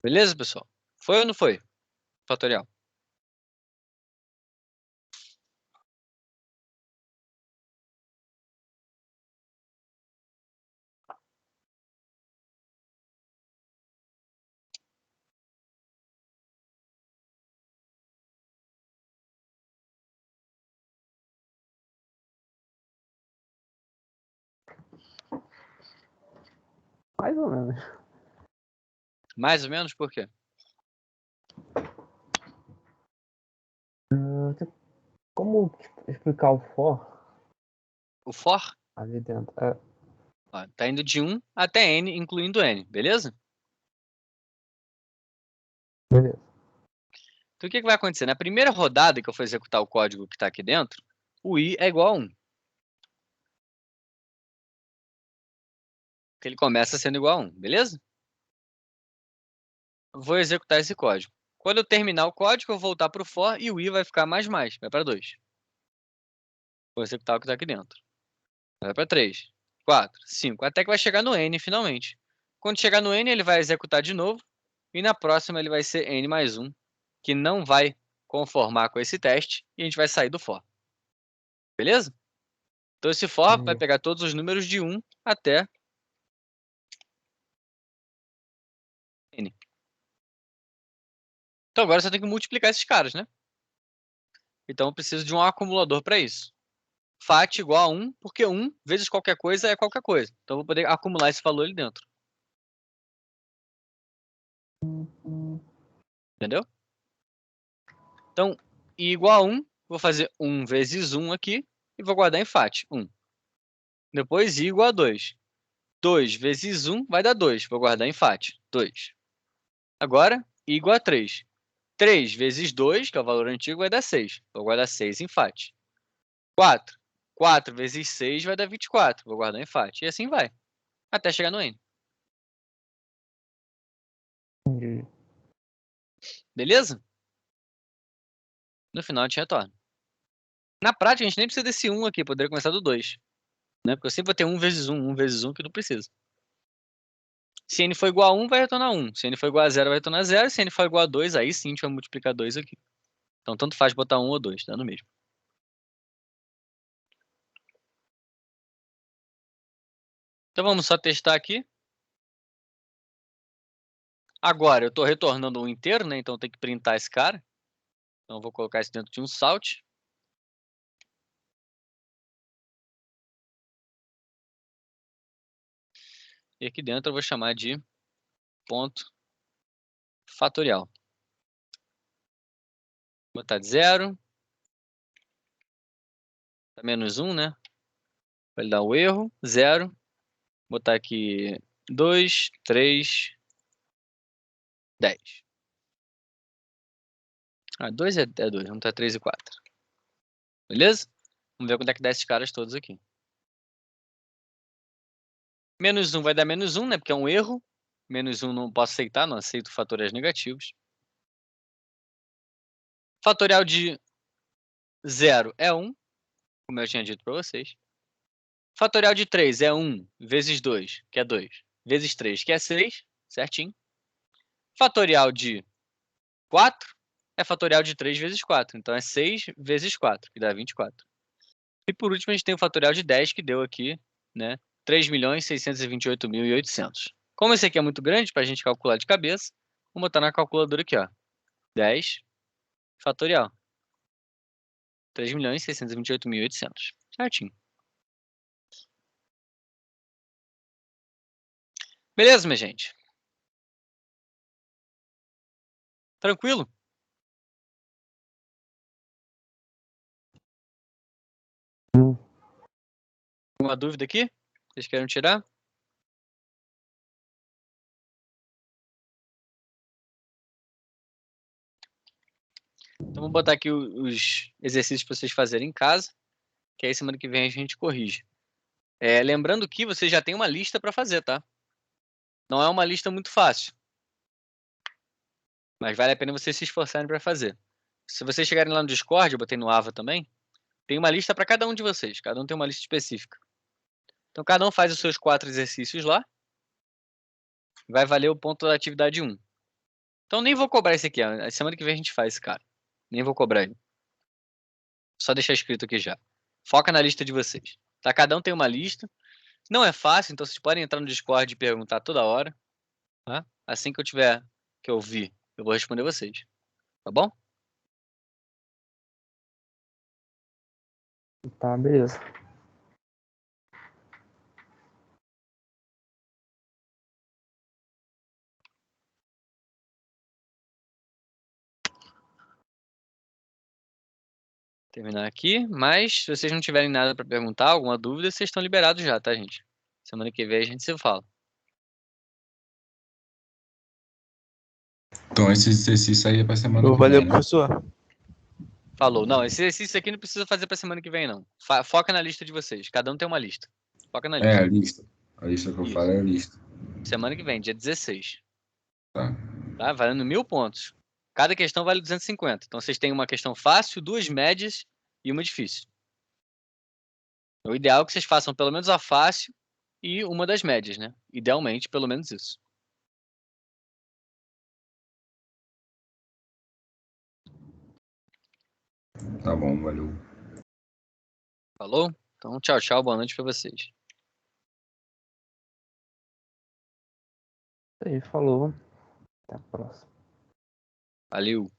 Beleza, pessoal? Foi ou não foi? Fatorial. Mais ou menos. Mais ou menos por quê? como tipo, explicar o for O for, ali dentro? ó, tá indo de 1 até n, incluindo n, beleza? Beleza. Então o que vai acontecer? Na primeira rodada que eu for executar o código que está aqui dentro, o i é igual a 1. Porque ele começa sendo igual a 1, beleza? Vou executar esse código. Quando eu terminar o código, eu vou voltar para o for e o i vai ficar mais, vai para 2. Vou executar o que está aqui dentro. Vai para 3, 4, 5, até que vai chegar no n finalmente. Quando chegar no n, ele vai executar de novo. E na próxima ele vai ser n mais 1, que não vai conformar com esse teste. E a gente vai sair do for. Beleza? Então esse for vai pegar todos os números de 1 até n. Então agora você tem que multiplicar esses caras, né? Então eu preciso de um acumulador para isso. Fat igual a 1, porque 1 vezes qualquer coisa é qualquer coisa. Então eu vou poder acumular esse valor ali dentro. Entendeu? Então, i igual a 1, vou fazer 1 vezes 1 aqui e vou guardar em fat, 1. Depois i igual a 2. 2 vezes 1 vai dar 2, vou guardar em fat, 2. Agora, i igual a 3. 3 vezes 2, que é o valor antigo, vai dar 6. Vou guardar 6 em fat. 4. 4 vezes 6 vai dar 24. Vou guardar em fat. E assim vai. Até chegar no n. Entendi. Beleza? No final a gente retorna. Na prática, a gente nem precisa desse 1 aqui. Poderia começar do 2. Né? Porque eu sempre vou ter 1 vezes 1, 1 vezes 1, que não precisa. Se n for igual a 1, vai retornar 1. Se n for igual a 0, vai retornar 0. Se n for igual a 2, aí sim a gente vai multiplicar 2 aqui. Então, tanto faz botar 1 ou 2, dá no mesmo. Então, vamos só testar aqui. Agora, eu estou retornando um inteiro, né? Então, tem que printar esse cara. Então, eu vou colocar isso dentro de um salt. E aqui dentro eu vou chamar de ponto fatorial. Vou botar de 0. Tá menos 1, né? Vai dar o erro. 0. Vou botar aqui 2, 3, 10. 2 é 2. Vamos botar 3 e 4. Beleza? Vamos ver quanto é que dá esses caras todos aqui. Menos 1 vai dar menos 1, né? Porque é um erro. Menos 1 não posso aceitar, não aceito fatoriais negativos. Fatorial de 0 é 1, como eu tinha dito para vocês. Fatorial de 3 é 1 vezes 2, que é 2, vezes 3, que é 6, certinho. Fatorial de 4 é fatorial de 3 vezes 4, então é 6 vezes 4, que dá 24. E por último, a gente tem o fatorial de 10, que deu aqui, né, 3.628.800. Como esse aqui é muito grande para a gente calcular de cabeça, vamos botar na calculadora aqui, ó. 10 fatorial. 3.628.800. Certinho. Beleza, minha gente? Tranquilo? Alguma dúvida aqui? Vocês querem tirar? Então, vamos botar aqui os exercícios para vocês fazerem em casa, que aí semana que vem a gente corrige. Lembrando que você já tem uma lista para fazer, tá? Não é uma lista muito fácil, mas vale a pena vocês se esforçarem para fazer. Se vocês chegarem lá no Discord, eu botei no Ava também, tem uma lista para cada um de vocês. Cada um tem uma lista específica. Então, cada um faz os seus 4 exercícios lá. Vai valer o ponto da atividade 1. Então, nem vou cobrar esse aqui. A semana que vem a gente faz esse cara. Nem vou cobrar ele. Só deixar escrito aqui já. Foca na lista de vocês. Tá? Cada um tem uma lista. Não é fácil, então vocês podem entrar no Discord e perguntar toda hora. Tá? Assim que eu tiver que ouvir, eu vou responder vocês. Tá bom? Tá, beleza. terminar aqui. Mas se vocês não tiverem nada para perguntar, alguma dúvida, vocês estão liberados já, tá, gente? Semana que vem a gente se fala. Então, esse exercício aí é pra semana que Valeu, vem, né? professor. Falou. Não, esse exercício aqui não precisa fazer pra semana que vem, não. Foca na lista de vocês. Cada um tem uma lista. Foca na É, lista. a lista. A lista que eu Isso. falo é a lista. Semana que vem, dia 16. Tá. Tá? Valendo 1000 pontos. Cada questão vale 250. Então vocês têm uma questão fácil, duas médias e uma difícil. O ideal é que vocês façam pelo menos a fácil e uma das médias, né? Idealmente, pelo menos isso. Tá bom, valeu. Falou? Então, tchau, tchau. Boa noite pra vocês. Isso aí, falou. Até a próxima. Valeu.